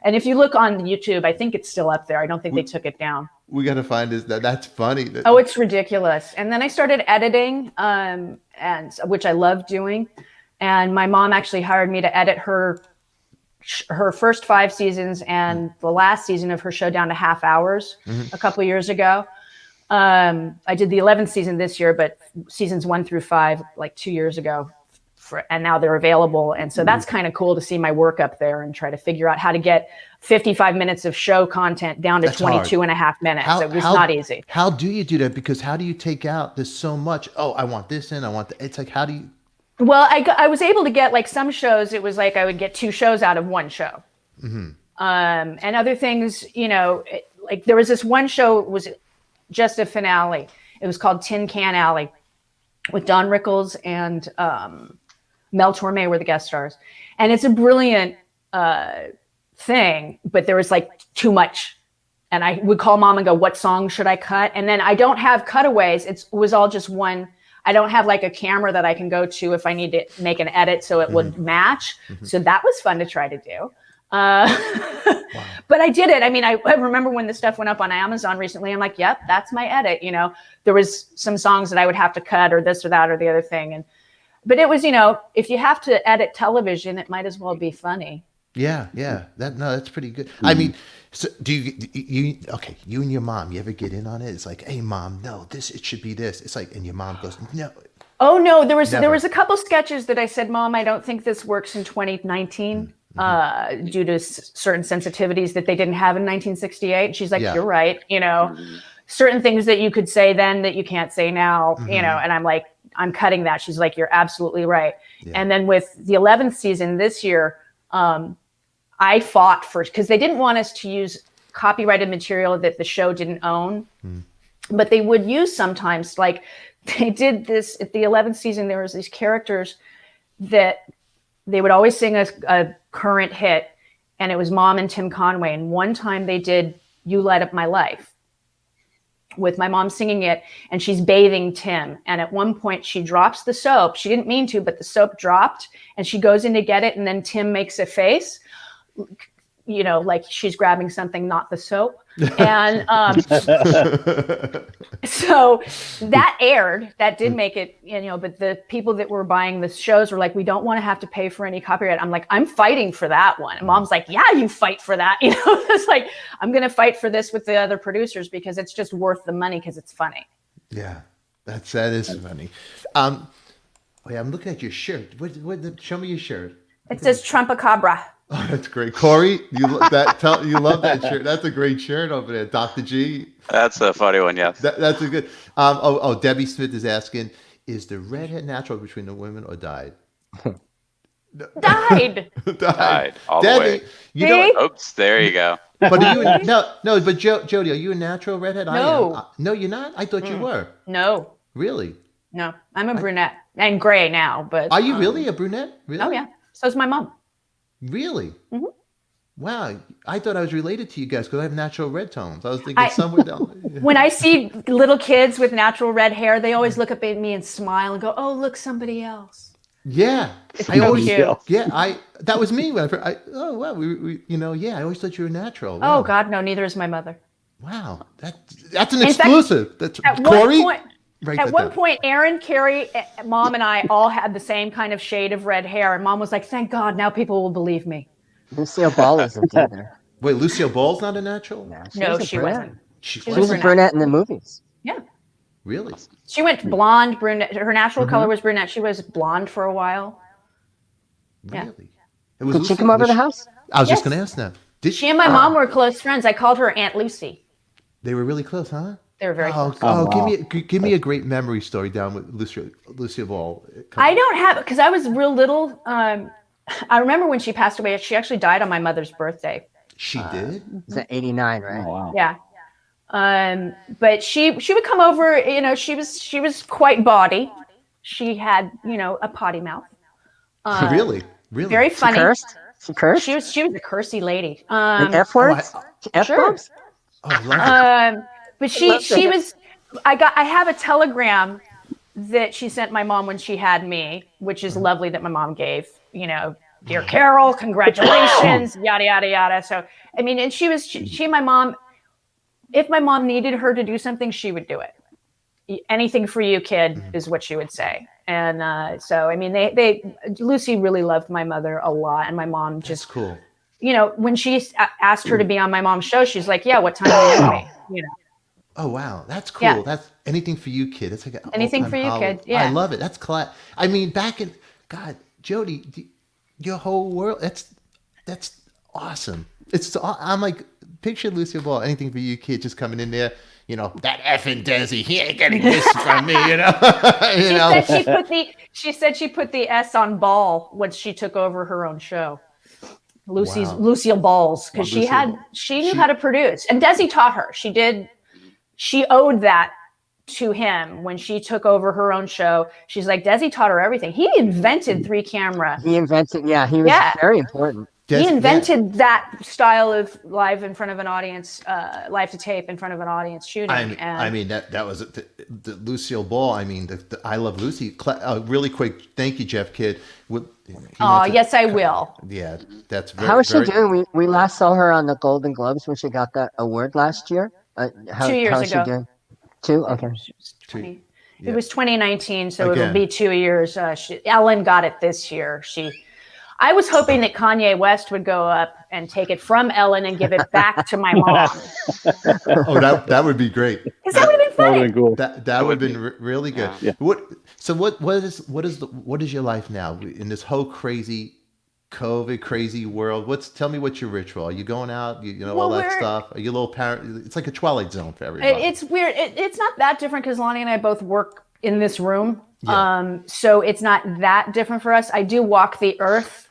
And if you look on YouTube, I think it's still up there. I don't think they took it down. We got to find that's funny. Oh, it's ridiculous. And then I started editing, and which I love doing. And my mom actually hired me to edit her first 5 seasons and the last season of her show down to half hours a couple of years ago. I did the 11th season this year, but seasons 1 through 5, like 2 years ago. And now they're available. And so that's kind of cool to see my work up there and try to figure out how to get 55 minutes of show content down to That's 22 and a half minutes. It was not easy. How do you do that? Because how do you take out this so much? Oh, I want this in. I want that. It's like, how do you? Well, I was able to get like some shows. It was like I would get 2 shows out of 1 show. And other things, like there was this one show, it was just a finale. It was called Tin Can Alley with Don Rickles and Mel Torme were the guest stars. And it's a brilliant thing, but there was like too much. And I would call mom and go, "What song should I cut?" And then I don't have cutaways. It was all just one. I don't have like a camera that I can go to if I need to make an edit so it would match. So that was fun to try to do. But I did it. I mean, I remember when the stuff went up on Amazon recently, I'm like, yep, that's my edit. There was some songs that I would have to cut or this or that or the other thing. But it was, if you have to edit television, it might as well be funny. Yeah. That's pretty good. I mean, so do you okay, you and your mom, you ever get in on it? It's like, "Hey mom, no, it should be this." It's like, and your mom goes, "No." Oh no, there was a couple sketches that I said, "Mom, I don't think this works in 2019 due to certain sensitivities that they didn't have in 1968." She's like, "You're right." Certain things that you could say then that you can't say now, and I'm like, "I'm cutting that." She's like, "You're absolutely right." Yeah. And then with the 11th season this year, I fought because they didn't want us to use copyrighted material that the show didn't own, but they would use sometimes. Like they did this at the 11th season. There was these characters that they would always sing a current hit, and it was Mom and Tim Conway. And one time they did "You Light Up My Life" with my mom singing it, and she's bathing Tim. And at one point she drops the soap. She didn't mean to, but the soap dropped, and she goes in to get it, and then Tim makes a face, like she's grabbing something, not the soap. And so that aired. That did make it, but the people that were buying the shows were like, "We don't want to have to pay for any copyright." I'm like, "I'm fighting for that one." And Mom's like, "Yeah, you fight for that." It's like, I'm going to fight for this with the other producers because it's just worth the money because it's funny. Yeah, that is funny. Wait, I'm looking at your shirt. Show me your shirt. It says Trumpacabra. Oh, that's great, Corey. You love that shirt. That's a great shirt over there, Dr. G. That's a funny one, yes. That's a good. Debbie Smith is asking: is the redhead natural between the women or dyed? Died. Died all Debbie, the way. Oops, there you go. But are you no? But Jody, are you a natural redhead? No. I am. No, you're not. I thought you were. No. Really? No, I'm a brunette and gray now. But are you really a brunette? Really? Oh yeah. So's my mom. Really? Mm-hmm. Wow. I thought I was related to you guys because I have natural red tones. I was thinking somewhere down. When I see little kids with natural red hair, they always look up at me and smile and go, "Oh, look, somebody else." Yeah. It's I always cute. Yeah, that was me when I I always thought you were natural. Wow. Oh God, no, neither is my mother. Wow. That's an exclusive. That's Corey. At one point, Aaron, Carrie, Mom, and I all had the same kind of shade of red hair. And Mom was like, "Thank God, now people will believe me." LucilleBall isn't either. Wait, Lucille Ball's not a natural? No, she wasn't. She was a brunette in the movies. Yeah. Really? She went blonde, brunette. Her natural color was brunette. She was blonde for a while. Yeah. Really? It was Did she Lucy- come over was the she- house? I was just Yes. going to ask now. Did She and my mom were close friends. I called her Aunt Lucy. They were really close, huh? They were very close. Oh, wow. Give me a great memory story down with Lucille Ball. I don't have, because I was real little. I remember when she passed away. She actually died on my mother's birthday. She did. Is that 89, right? Oh, wow. Yeah. But she would come over. You know, she was quite baughty. She had, you know, a potty mouth. Really? Very She funny. cursed? She cursed? She was a cursy lady. Like F words? F sure. bombs? I love it. But she was. I have a telegram that she sent my mom when she had me, which is lovely that my mom gave. You know, dear Carol, congratulations, yada yada yada. So I mean, and she and my mom. If my mom needed her to do something, she would do it. Anything for you, kid, is what she would say. And so, I mean, Lucy really loved my mother a lot, and my mom That's just, cool. you know, when she asked her to be on my mom's show, she's like, "Yeah, what time do you need me?" You know. Oh wow, that's cool. Yeah. That's anything for you, kid. It's like an Anything all-time for you, Hollywood. kid. Yeah. I love it. That's class. I mean, back in Jody, your whole world. That's awesome. I'm like, picture Lucille Ball. Anything for you, kid, just coming in there. You know, that effing Desi, he ain't getting this from me. You know. She said she put the S on ball when she took over her own show. Wow. Lucille Balls, because she knew how to produce, and Desi taught her. She owed that to him when she took over her own show. She's like, Desi taught her everything. He invented 3-camera. He invented, he was very important. He invented that style of live in front of an audience, live to tape in front of an audience shooting. I mean that was the Lucille Ball. I mean, the I Love Lucy. Really quick, thank you, Jeff Kidd. Yes, I will. Yeah, that's very. How is she doing? We last saw her on the Golden Globes when she got that award last year. 2 years how is ago. She doing? 2? Okay. It was 2019, so Again. it'll be 2 years. Ellen got it this year. I was hoping that Kanye West would go up and take it from Ellen and give it back to my mom. Oh, that would be great. Because that would have been That would funny. have been cool. That would have been really good. Yeah. What is your life now in this whole crazy COVID crazy world? Tell me what's your ritual? Are you going out? You know, all that stuff? Are you a little parent? It's like a Twilight Zone for everybody. It's weird. It's not that different because Lonnie and I both work in this room. Yeah. So it's not that different for us. I do walk the earth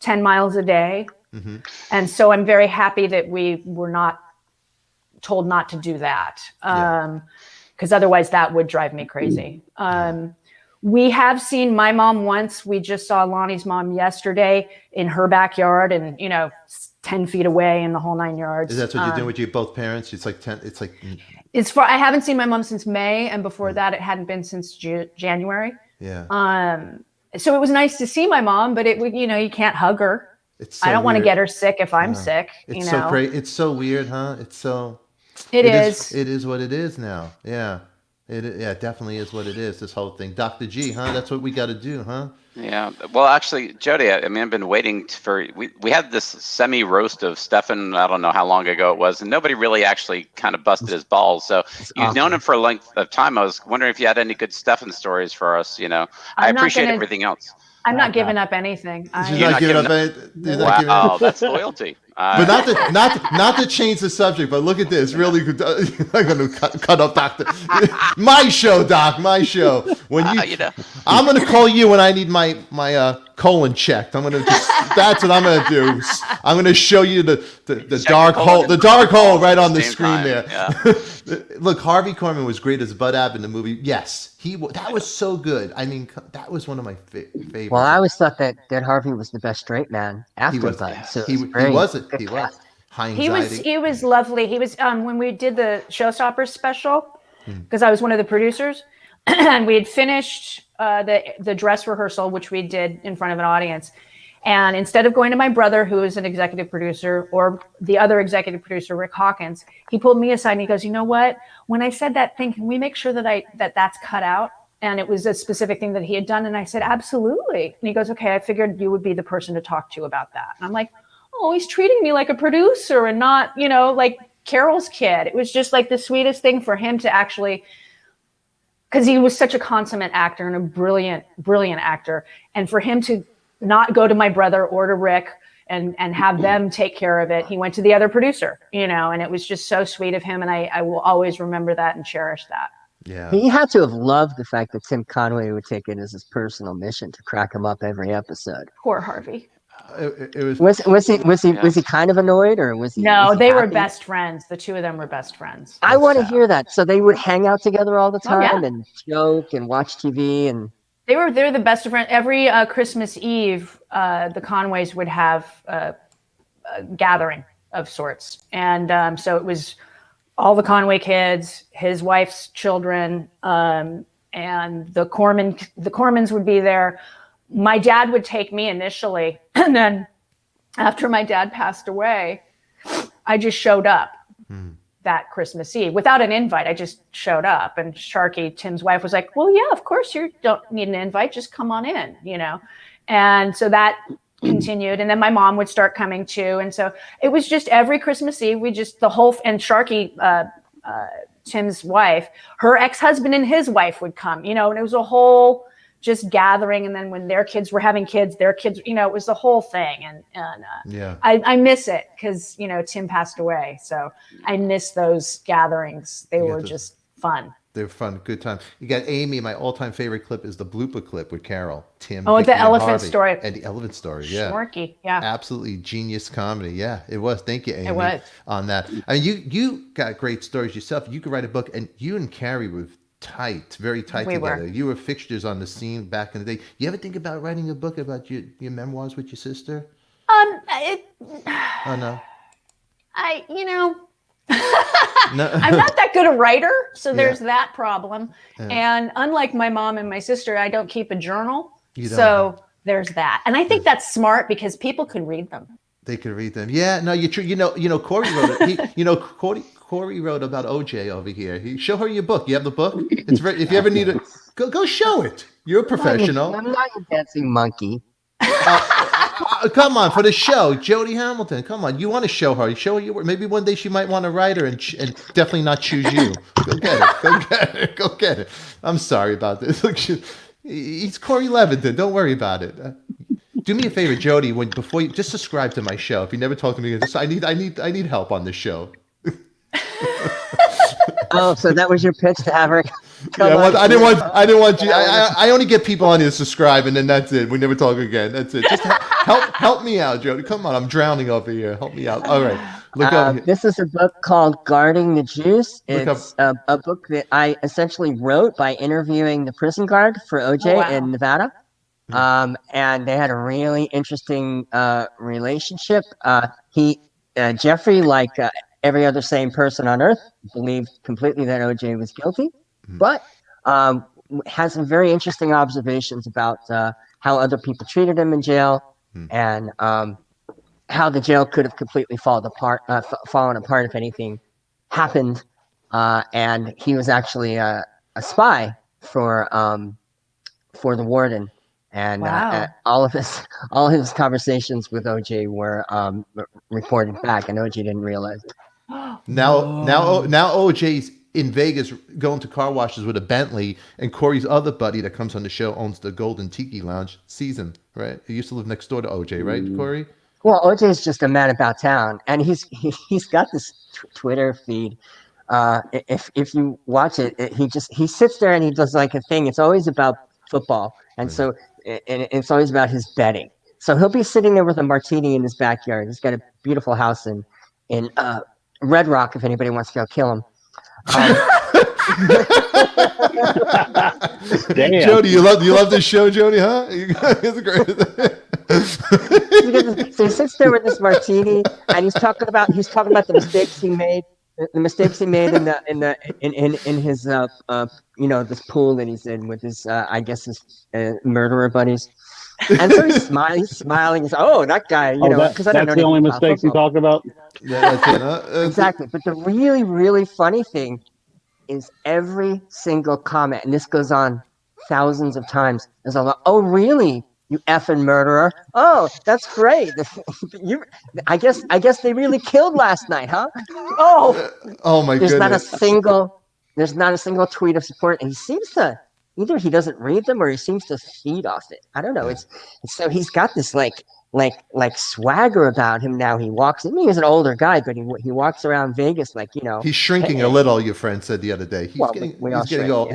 10 miles a day. Mm-hmm. And so I'm very happy that we were not told not to do that. Because otherwise that would drive me crazy. We have seen my mom once. We just saw Lonnie's mom yesterday in her backyard and, 10 feet away in the whole 9 yards. Is that what you're doing with your both parents? It's like 10. It's like. I haven't seen my mom since May. And before that, it hadn't been since January. Yeah. So it was nice to see my mom, but you can't hug her. It's so I don't want to weird. get her sick if I'm sick. It's so crazy. It's so weird, huh? It is. It is what it is now. Yeah. It definitely is what it is. This whole thing, Dr. G, huh? That's what we got to do, huh? Yeah. Well, actually, Jody, I mean, I've been waiting we had this semi roast of Stefan. I don't know how long ago it was, and nobody really actually kind of busted his balls. So you've known him for a length of time. I was wondering if you had any good Stefan stories for us. I appreciate everything else. I'm not giving up anything. She's not giving up anything. Wow, that's loyalty. But not to change the subject, but look at this. Really, I'm going to cut up Doctor. My show, Doc. My show. When I'm going to call you when I need my colon checked. That's what I'm going to do. I'm going to show you the dark hole. The dark hole right on the screen there. Yeah. Look, Harvey Korman was great as Bud Abbott in the movie. Yes, that was so good. I mean, that was one of my favorites. Well, I always thought that Harvey was the best straight man after Bud. So he was. High anxiety. He was lovely. He was when we did the Showstoppers special, because I was one of the producers, and we had finished the dress rehearsal, which we did in front of an audience. And instead of going to my brother, who is an executive producer, or the other executive producer, Rick Hawkins, he pulled me aside and he goes, "You know what? When I said that thing, can we make sure that that's cut out?" And it was a specific thing that he had done. And I said, "Absolutely." And he goes, "Okay, I figured you would be the person to talk to about that." And I'm like, "Oh, he's treating me like a producer and not, like Carol's kid." It was just like the sweetest thing for him to actually because he was such a consummate actor and a brilliant actor, and for him to not go to my brother or to Rick and have them take care of it, he went to the other producer, and it was just so sweet of him, and I will always remember that and cherish that. Yeah. He had to have loved the fact that Tim Conway would take it as his personal mission to crack him up every episode. Poor Harvey. It Was he kind of annoyed, or was he? No, was he they were happy? best friends. The two of them were best friends. I want to hear that. So they would hang out together all the Oh, yeah. time and joke and watch TV and. They're the best of friends. Every Christmas Eve, the Conways would have a gathering of sorts, and so it was all the Conway kids, his wife's children, and the Cormans would be there. My dad would take me initially, and then after my dad passed away, I just showed up that Christmas Eve without an invite. I just showed up, and Sharky, Tim's wife, was like, "Well, yeah, of course you don't need an invite. Just come on in, And so that continued, and then my mom would start coming too, and so it was just every Christmas Eve and Sharky, Tim's wife, her ex-husband and his wife would come, and it was a whole just gathering. And then when their kids were having kids, it was the whole thing. And Yeah. I miss it because, Tim passed away. So I miss those gatherings. They were just fun. They're fun. Good time. You got Amy. My all-time favorite clip is the blooper clip with Carol, Tim. Oh, Vicki, the and elephant Harvey. story. And the elephant story. Yeah. Schmorky. Yeah. Absolutely genius comedy. Yeah, it was. Thank you, Amy. It was. On that. I mean, you got great stories yourself. You could write a book, and you and Carrie were tight, very tight We together. were. You were fixtures on the scene back in the day. You ever think about writing a book about your memoirs with your sister? Oh no. No. I'm not that good a writer, so there's that problem. Yeah. And unlike my mom and my sister, I don't keep a journal. So there's that. And I think that's smart because people can read them. They could read them. Yeah, no, you're true. Corey wrote it. Corey wrote about OJ over here. Show her your book. You have the book? It's very, if you ever need it, go show it. You're a professional. I'm not a dancing monkey. Come on, for the show, Jody Hamilton. Come on, you want to show her? Show her your work. Maybe one day she might want to write her and definitely not choose you. Go get it. Go get it. I'm sorry about this. Look, he's Corey Levington. Don't worry about it. Do me a favor, Jody. Before you just subscribe to my show. If you never talk to me, I need help on this show. Oh, so that was your pitch to have her? I didn't want you. I only get people on here to subscribe, and then that's it. We never talk again. That's it. Just help me out, Jody. Come on, I'm drowning over here. Help me out. All right. Look up. This is a book called Guarding the Juice. It's a book that I essentially wrote by interviewing the prison guard for OJ in Nevada. And they had a really interesting relationship. Jeffrey, like every other sane person on earth, believed completely that OJ was guilty, but has some very interesting observations about how other people treated him in jail and how the jail could have completely fallen apart if anything happened. And he was actually a spy for the warden. And all his conversations with OJ were reported back, and OJ didn't realize it. Now OJ's in Vegas going to car washes with a Bentley, and Corey's other buddy that comes on the show owns the Golden Tiki Lounge. Sees him, right? He used to live next door to OJ, right, Corey? Well, OJ's just a man about town, and he's got this Twitter feed. If you watch it, he sits there and he does like a thing. It's always about football, and so it's always about his betting. So he'll be sitting there with a martini in his backyard. He's got a beautiful house in Red Rock. If anybody wants to go kill him. Damn. Jody, you love this show, Jody, huh? It's great. So he sits there with this martini, and he's talking about the mistakes he made. The mistakes he made in his this pool that he's in with his his murderer buddies, and so he's smiling. He's that guy, because that's the only mistakes he talked about. Yeah, that's it, exactly. But the really, really funny thing is every single comment, and this goes on thousands of times. There's a lot. Oh, really? You effing murderer! Oh, that's great. I guess they really killed last night, huh? Oh my goodness. There's not a single There's not a single tweet of support, and he seems to either he doesn't read them or he seems to feed off it. I don't know. It's so he's got this like swagger about him now. He walks. I mean, he's an older guy, but he walks around Vegas like He's shrinking a little. Your friend said the other day. He's Well, getting we all he's getting shrink, old.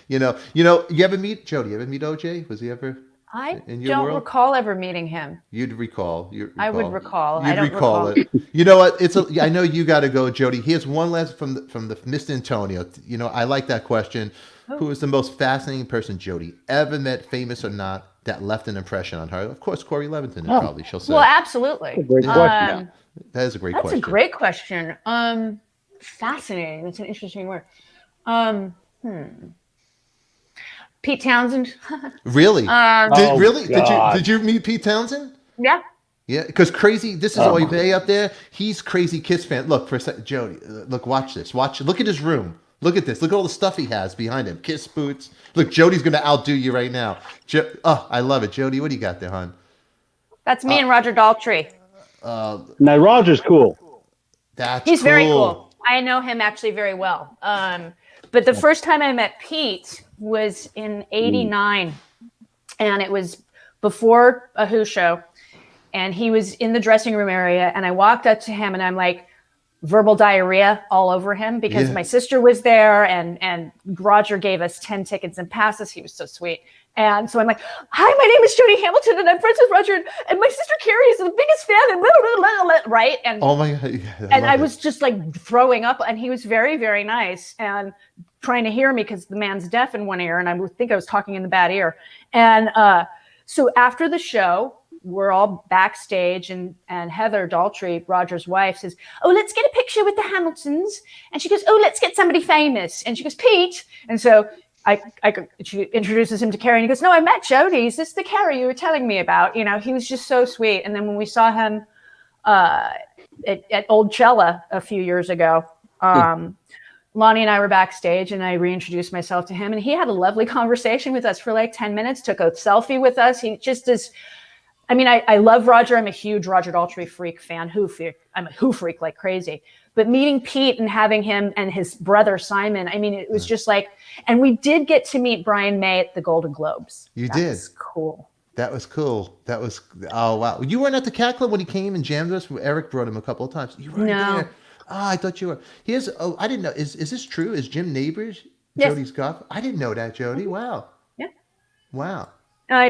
yeah. He's you ever meet Jody? You ever meet OJ? Was he ever I in your don't world? recall ever meeting him. You'd recall. I would recall. You'd I don't recall recall. it. You know what? I know you got to go, Jody. Here's one last from the Mr. Antonio. You know, I like that question. Who is the most fascinating person Jody ever met, famous or not, that left an impression on her? Of course, Corey Levington. Probably she'll say. Well, absolutely. Great question. That is a great That's question. a great question. Fascinating. That's an interesting word. Pete Townsend. Really? Oh, God. Did you meet Pete Townsend? Yeah. Yeah, because crazy. This is Oy Vey up there. He's crazy Kiss fan. Look for a second, Jody. Look, watch this. Look at his room. Look at this. Look at all the stuff he has behind him. Kiss boots. Look, Jody's gonna outdo you right now. I love it, Jody. What do you got there, hon? That's me and Roger Daltrey. Now Roger's cool. He's very cool. I know him actually very well. But the first time I met Pete was in '89, and it was before a Who show, and he was in the dressing room area, and I walked up to him, and I'm like, verbal diarrhea all over him because my sister was there, and Roger gave us 10 tickets and passes. He was so sweet. And so I'm like, hi, my name is Jody Hamilton, and I'm friends with Roger, and my sister Carrie is the biggest fan, and blah, blah, blah, blah, right? And oh my God. Yeah, I was just like throwing up, and he was very, very nice and trying to hear me because the man's deaf in one ear, and I think I was talking in the bad ear. And so after the show, we're all backstage, and Heather Daltrey, Roger's wife, says, oh, let's get a picture with the Hamiltons. And she goes, oh, let's get somebody famous. And she goes, Pete. And so she introduces him to Carrie, and he goes, no, I met Jody. Is this the Carrie you were telling me about? You know, he was just so sweet. And then when we saw him at Old Cella a few years ago, Lonnie and I were backstage, and I reintroduced myself to him, and he had a lovely conversation with us for like 10 minutes, took a selfie with us. He just is, I mean, I love Roger. I'm a huge Roger Daltrey freak fan. I'm a Who freak like crazy. But meeting Pete and having him and his brother Simon, I mean, it was just like, and we did get to meet Brian May at the Golden Globes. That was cool. That was cool. Oh, wow. You weren't at the Cat Club when he came and jammed with us? Eric brought him a couple of times. You weren't there. Oh, I thought you were. I didn't know. Is this true? Is Jim Neighbors Jody's golf? I didn't know that, Jody. Wow. Yeah. Wow. I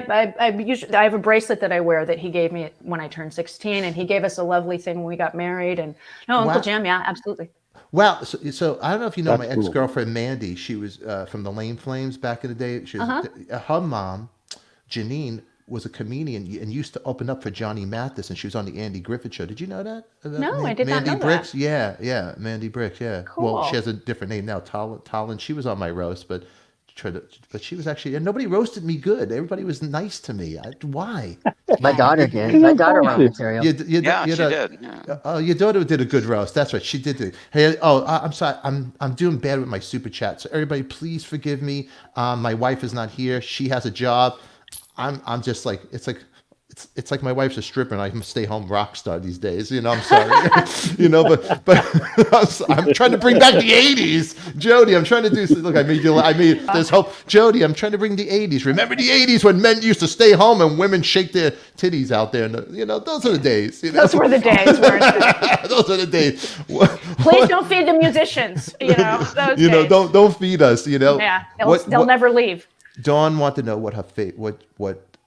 have a bracelet that I wear that he gave me when I turned 16, and he gave us a lovely thing when we got married. And Uncle Jim, yeah, absolutely. Wow. So I don't know if you know my ex-girlfriend Mandy. She was from the Lame Flames back in the day. She was her mom, Janine, was a comedian and used to open up for Johnny Mathis, and she was on the Andy Griffith Show. Did you know that? No, I did not know Bricks? that. Yeah, Mandy Bricks. Yeah. Cool. Well, she has a different name now, Talon. She was on my roast, but she was actually, and nobody roasted me good. Everybody was nice to me. Why? My daughter did. My daughter wrote material. She did. Yeah. Oh, your daughter did a good roast. That's right. She did. Hey, I'm sorry. I'm doing bad with my super chat. So everybody, please forgive me. My wife is not here. She has a job. I'm just like, it's like my wife's a stripper and I'm a stay-home rock star these days. You know, I'm sorry. but I'm trying to bring back the 80s. Jody, I'm trying to do, look, I made this hope. Jody, I'm trying to bring the 80s. Remember the 80s when men used to stay home and women shake their titties out there? And, those are the days. Those were the days, weren't they? Those are the days. Please don't feed the musicians, those days. Don't feed us, Yeah, they'll never leave. Dawn wanted to know what her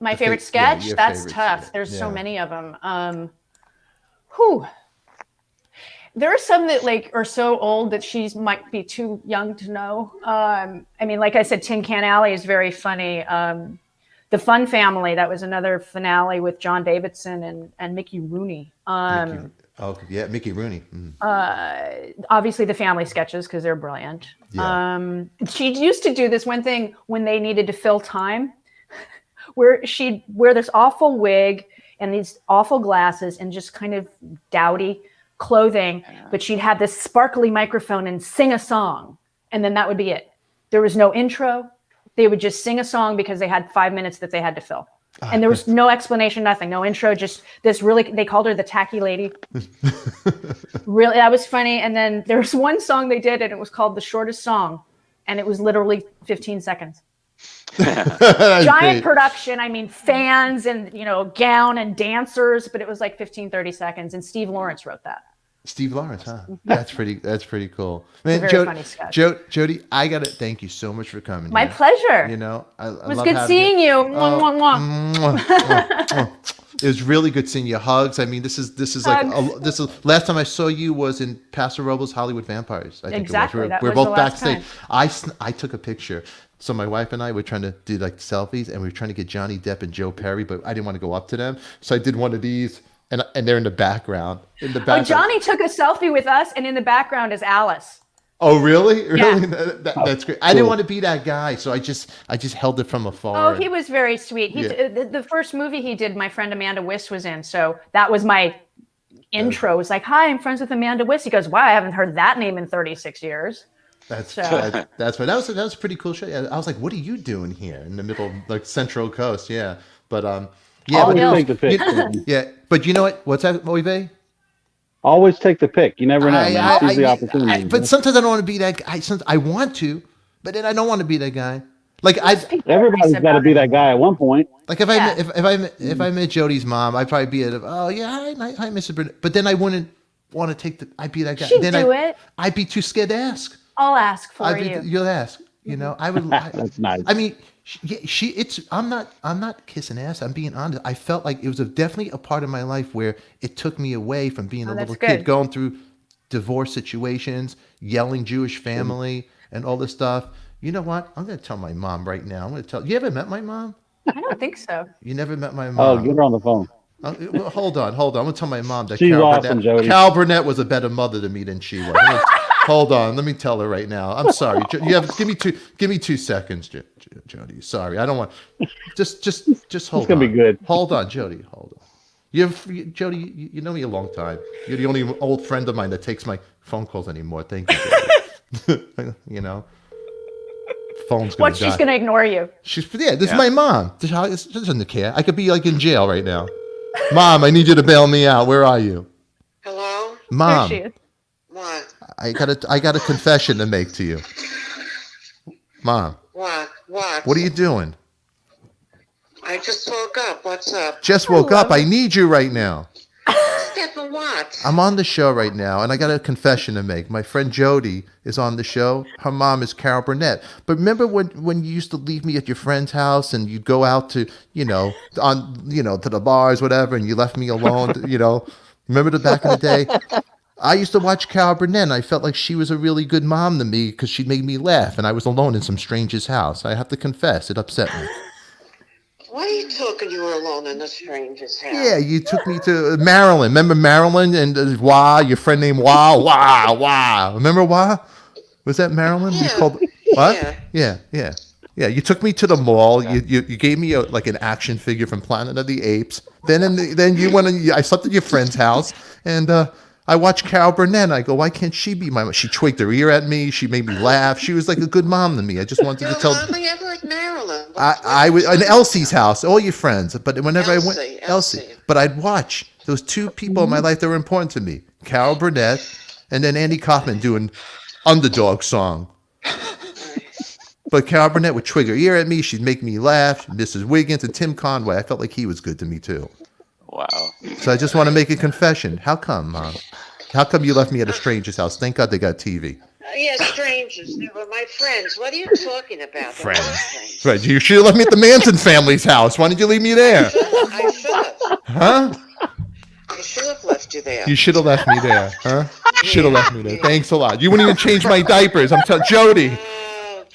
my favorite sketch? That's tough. Sketch. There's so many of them. There are some that are so old that she might be too young to know. I mean, like I said, Tin Can Alley is very funny. The Fun Family, that was another finale with John Davidson and Mickey Rooney. Mickey Rooney. Obviously the family sketches because they're brilliant. Yeah. She used to do this one thing when they needed to fill time, where she'd wear this awful wig and these awful glasses and just kind of dowdy clothing, but she'd have this sparkly microphone and sing a song, and then that would be it. There was no intro. They would just sing a song because they had 5 minutes that they had to fill. And there was no explanation, nothing, no intro, just this really, they called her the tacky lady. Really, that was funny. And then there was one song they did, and it was called The Shortest Song. And it was literally 15 seconds. Giant production. I mean, fans and, gown and dancers, but it was like 15, 30 seconds. And Steve Lawrence wrote that. Steve Lawrence, huh? That's pretty cool. Man, It's a very funny sketch. Jody, I gotta thank you so much for coming. My pleasure. I It was love good having seeing you. Mwah, Oh, mwah, mwah. It was really good seeing you. Hugs. I mean, this is like Hugs. last time I saw you was in Paso Robles Hollywood Vampires. I think Exactly, it was. that We're was the both last backstage. I took a picture. So my wife and I were trying to do like selfies, and we were trying to get Johnny Depp and Joe Perry, but I didn't want to go up to them, so I did one of these. And they're in the background. Johnny took a selfie with us, and in the background is Alice. Oh, really? Yeah. Really? That's great. I didn't want to be that guy, so I just held it from afar. Oh, he was very sweet. The first movie he did, my friend Amanda Wiss was in, so that was my intro. It was like, "Hi, I'm friends with Amanda Wiss." He goes, "Wow, I haven't heard that name in 36 years." That's right. That was a pretty cool show. Yeah, I was like, "What are you doing here in the middle of like Central Coast?" Yeah, but yeah, Always but take the pick. yeah, but you know what? What's that, Moive? Always take the pick. You never know. Man. Seize the opportunity. But sometimes I don't want to be that guy. Sometimes I want to, but then I don't want to be that guy. Like Everybody's got to be that guy at one point. Like if I met Jody's mom, I'd probably be hi, Mr. Burnett. But then I wouldn't want to take I'd be that guy. She'd then do it. I'd be too scared to ask. I'll ask for you. You'll ask. I would. That's nice. I mean, I'm not kissing ass. I'm being honest. I felt like it was definitely a part of my life where it took me away from being a little kid, going through divorce situations, yelling Jewish family, and all this stuff. You know what? I'm going to tell my mom right now. I'm going to tell. You ever met my mom? I don't think so. You never met my Oh, mom? get her on the phone. Well, hold on. I'm going to tell my mom that She's Carol awesome, Burnett, Jody. Carol Burnett was a better mother to me than she was. Hold on. Let me tell her right now. I'm sorry. Give me 2 seconds, Jody. Sorry. I don't want. Just hold on. It's gonna be good. Hold on, Jody. Hold on. Jody, you know me a long time. You're the only old friend of mine that takes my phone calls anymore. Thank you, Jody. Phone's gonna die. She's going to ignore you. This is my mom. She doesn't care. I could be like in jail right now. Mom, I need you to bail me out. Where are you? Hello? Mom, There she is. What? I got a confession to make to you. Mom, What? what are you doing? I just woke up. What's up? Just woke up. I need you right now. Stephen, what? I'm on the show right now, and I got a confession to make. My friend Jody is on the show. Her mom is Carol Burnett. But remember when you used to leave me at your friend's house, and you'd go out to, to the bars, whatever, and you left me alone, Remember the back in the day? I used to watch Carol Burnett, and I felt like she was a really good mom to me because she made me laugh, and I was alone in some stranger's house. I have to confess, it upset me. What are you talking? You were alone in a stranger's house. Yeah, you took me to Maryland. Remember Maryland and Wah, your friend named Wah. Remember Wah? Was that Maryland? Yeah. You called what? Yeah. Yeah. You took me to the mall. You gave me like an action figure from Planet of the Apes. Then you went and I slept at your friend's house, and I watched Carol Burnett. And I go, why can't she be my mom? She twigged her ear at me. She made me laugh. She was like a good mom to me. I just wanted to tell. Hardly ever at Maryland. I was in Elsie's house, all your friends. But whenever I went, Elsie. But I'd watch those two people in my life that were important to me: Carol Burnett, and then Andy Kaufman doing "Underdog" song. But Carol Burnett would twig her ear at me. She'd make me laugh. Mrs. Wiggins and Tim Conway. I felt like he was good to me too. Wow. So I just want to make a confession. How come, Mom? How come you left me at a stranger's house? Thank God they got TV. Yeah, strangers. They were my friends. What are you talking about? They weren't strangers. Right. You should have left me at the Manson family's house. Why did you leave me there? I should have. Huh? I should have left you there. You should have left me there. Huh? Should have left me there. Thanks a lot. You wouldn't even change my diapers. I'm telling Jody.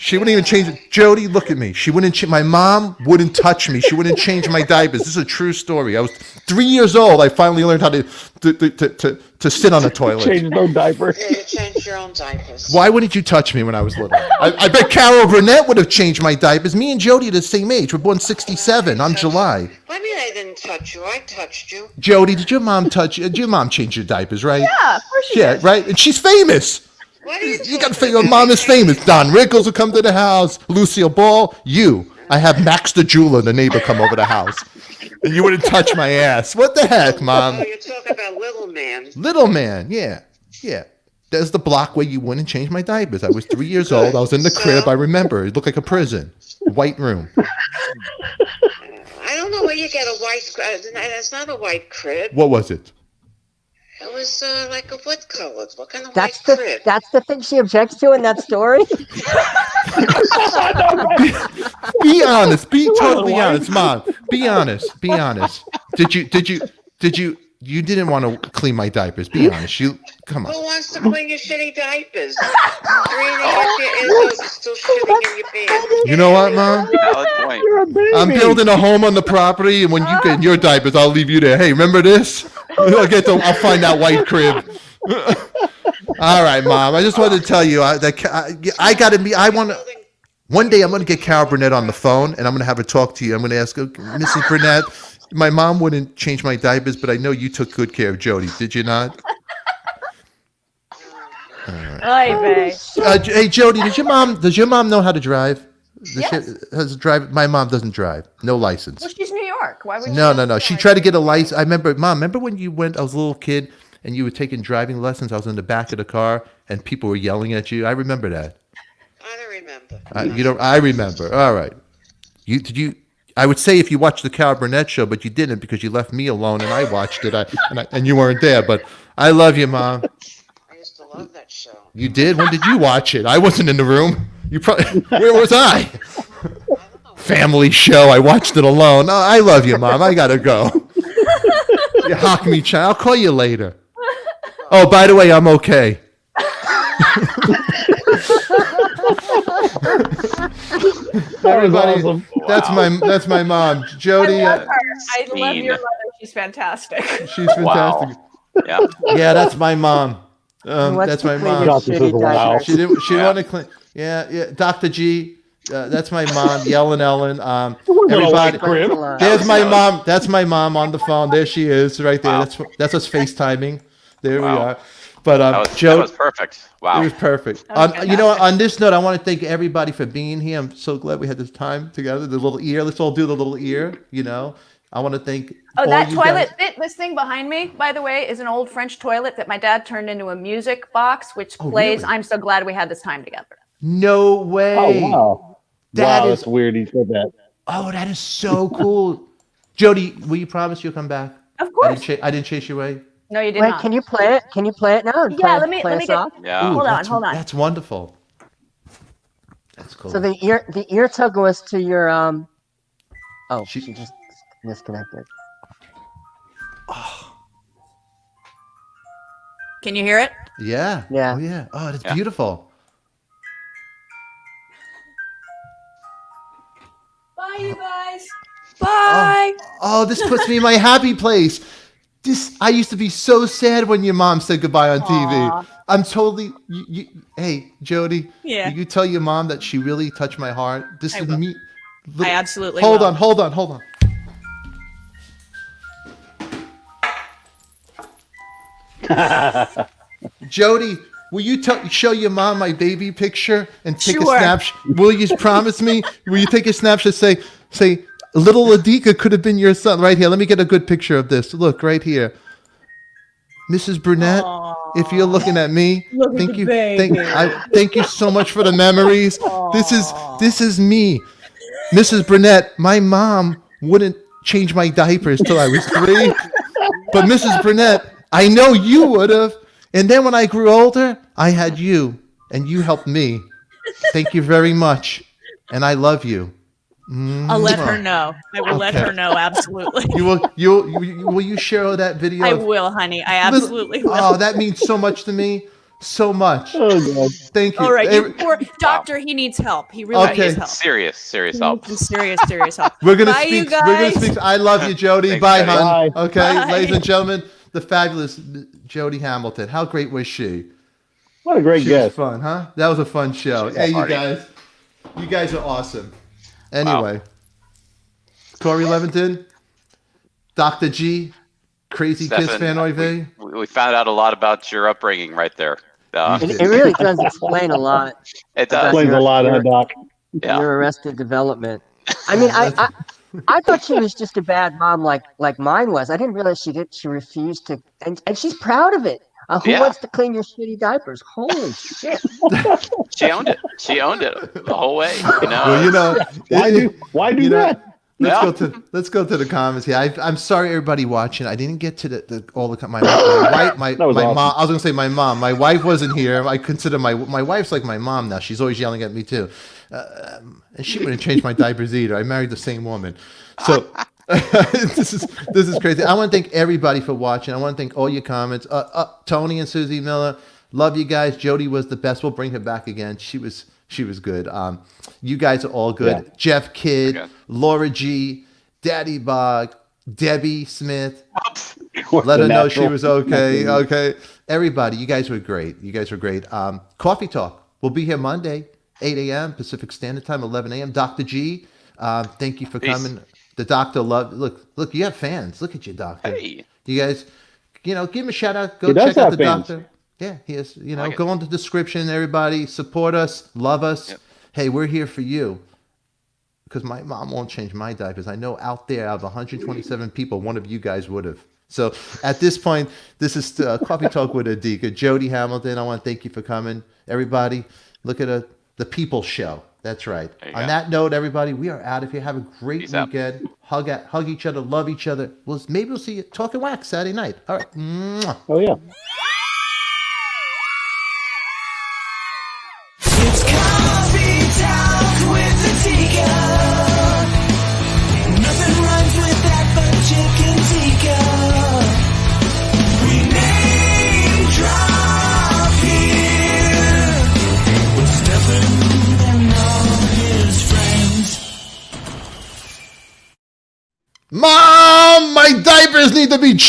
She wouldn't even change it. Jody, look at me. She wouldn't. My mom wouldn't touch me. She wouldn't change my diapers. This is a true story. I was 3 years old. I finally learned how to sit on the toilet. Change no diaper. Yeah, you changed your own diapers. Why wouldn't you touch me when I was little? I bet Carol Burnett would have changed my diapers. Me and Jody are the same age. We're born 67. I'm July. What do you mean I didn't touch you? I touched you. Jody, did your mom touch you? Did your mom change your diapers, right? Yeah, of course she Yeah, did. right? And she's famous. What are you You got to talking figure about? mom is famous. Don Rickles will come to the house. Lucille Ball, you. have Max the jeweler, the neighbor, come over the house, and you wouldn't touch my ass. What the heck, Mom? Oh, you're talking about little man. Little man, yeah. There's the block where you wouldn't change my diapers. I was 3 years old. I was in the crib. I remember. It looked like a prison. White room. I don't know where you get a white. That's not a white crib. What was it? It was like a wood color. What kind of That's white crib? that's the thing she objects to in that story. Be honest. Be totally honest, Mom. Be honest. Be honest. Did you? You didn't want to clean my diapers. Be honest. Come on. Who wants to clean your shitty diapers? 3.5 years old, you're still shitting in your pants. You know what, Mom? Valid point. You're a baby. I'm building a home on the property, and when you get in your diapers, I'll leave you there. Hey, remember this? I'll find that white crib. All right, Mom. I just wanted to tell you one day I'm going to get Carol Burnett on the phone, and I'm going to have her talk to you. I'm going to ask her, Mrs. Burnett, my mom wouldn't change my diapers, but I know you took good care of Jody. Did you not? Oy vey. Hey, Jody, does your mom know how to drive? Yes. My mom doesn't drive. No license. Well, she's New York. Why would she? No. She tried to get a license. I remember, Mom, remember when you went, I was a little kid, and you were taking driving lessons? I was in the back of the car, and people were yelling at you. I remember that. I don't remember. I remember. All right. I would say if you watched the Carol Burnett show, but you didn't because you left me alone and I watched it, and you weren't there. But I love you, Mom. I used to love that show. You did? When did you watch it? I wasn't in the room. You probably. Where was I? Family show. I watched it alone. Oh, I love you, Mom. I gotta go. You hawk me, child. I'll call you later. Oh, by the way, I'm okay. Everybody, awesome. That's my mom, Jody. I love your mother. She's fantastic. She's fantastic. Yeah. Yeah, that's my mom. What's That's my the mom. cleanest shitty Wow. diapers? She didn't. She wanted to clean. Yeah. Dr. G. That's my mom. Yelling Ellen. Everybody. Crib. There's my mom. That's my mom on the phone. There she is, right there. That's us FaceTiming. There we are. But That was perfect. Wow. It was perfect. was You know, on this note, I want to thank everybody for being here. I'm so glad we had this time together. The little ear. Let's all do the little ear. You know, I want to thank. Oh, all that you toilet, guys. this thing behind me, by the way, is an old French toilet that my dad turned into a music box, which plays really? I'm So Glad We Had This Time Together. No way. Oh, wow. That Wow, is- that's weird he said that. Oh, that is so cool. Jody, will you promise you'll come back? Of course. I didn't chase you away. No, you did Wait, not. can you play it? Can you play it now? And Yeah, play, let me us get. off? Yeah. Hold on, That's- hold on. That's wonderful. That's cool. So the ear tug was to your Oh, She- she just disconnected. Can you hear it? Yeah. Yeah. Oh, yeah. Oh, that's Yeah. beautiful. Bye, you guys. Bye. Oh, this puts me in my happy place. I used to be so sad when your mom said goodbye on Aw. TV. I'm totally. Hey, Jody. Yeah. Will you tell your mom that she really touched my heart? This I is will. me. I absolutely Hold will. on. Hold on. Jody, will you show your mom my baby picture and take a Sure. snapshot? Will you promise me? Will you take a snapshot? Say, little ADIKA could have been your son. Right here. Let me get a good picture of this. Look right here. Mrs. Burnett, if you're looking at me, Look at thank the you. baby. Thank you so much for the memories. This is me. Mrs. Burnett, my mom wouldn't change my diapers till I was 3. But Mrs. Burnett, I know you would have. And then when I grew older, I had you, and you helped me. Thank you very much. And I love you. I'll let her know. I will let Okay. her know. Absolutely. Will you share that video? I will, honey. I absolutely will. Oh, that means so much to me. So much. Oh, God. Thank you. All right, Every- you poor doctor. He needs help. He really Okay. needs help. Serious He help. needs some serious help. We're gonna Bye, speak. you guys. We're gonna speak. I love you, Jody. Thanks, Bye, Jody. hon. Bye. Okay, Bye. ladies and gentlemen, the fabulous Jody Hamilton. How great was she? What a great She was guest. fun, huh? That was a fun show. Hey, you party. guys. You guys are awesome. Anyway, Corey Levington, Dr. G, Crazy Kiss Stefan, fan, Oive. we found out a lot about your upbringing right there. It really does explain a lot. It does. Explains a lot, huh, Doc? Yeah. Your arrested development. I mean, I thought she was just a bad mom, like mine was. I didn't realize she did. She refused to, and she's proud of it. Who Yeah. wants to clean your shitty diapers? Holy shit! She owned it. She owned it the whole way. Well, you know, Why do you know, that? Let's go to the comments here. I'm sorry, everybody watching. I didn't get to all the my awesome. mom. I was gonna say my mom. My wife wasn't here. I consider my wife's like my mom now. She's always yelling at me too, and she wouldn't change my diapers either. I married the same woman, so. this is crazy. I want to thank everybody for watching. I want to thank all your comments. Tony and Susie Miller, love you guys. Jody was the best. We'll bring her back again. She was good. You guys are all good. Yeah. Jeff Kidd, Okay. Laura G, Daddy Bog, Debbie Smith. Or Let the her know she natural- was okay. Okay, everybody, you guys were great. Coffee Talk. We'll be here Monday, 8 a.m. Pacific Standard Time, 11 a.m. Dr. G, thank you for Peace. coming. The doctor look, you have fans. Look at you, doctor. Hey. You guys, give him a shout out. Go He does check out have the fans. doctor. Yeah, he is. Like it. Go on the description, everybody. Support us, love us. Yep. Hey, we're here for you. Because my mom won't change my diapers. I know out there, out of 127 people, one of you guys would have. So at this point, this is Coffee Talk with ADIKA. Jody Hamilton, I want to thank you for coming. Everybody, look at the People Show. That's right. There you On go. that note, everybody, we are out of here. Have a great Peace out. weekend. Hug each other. Love each other. Maybe we'll see you Talking Wax Saturday night. All right. Mwah. Oh yeah. It's Coffee Talk with ADIKA. Nothing rhymes with that but chicken tikka. We name drop here with Stefan and all his friends. Mom, my diapers need to be changed.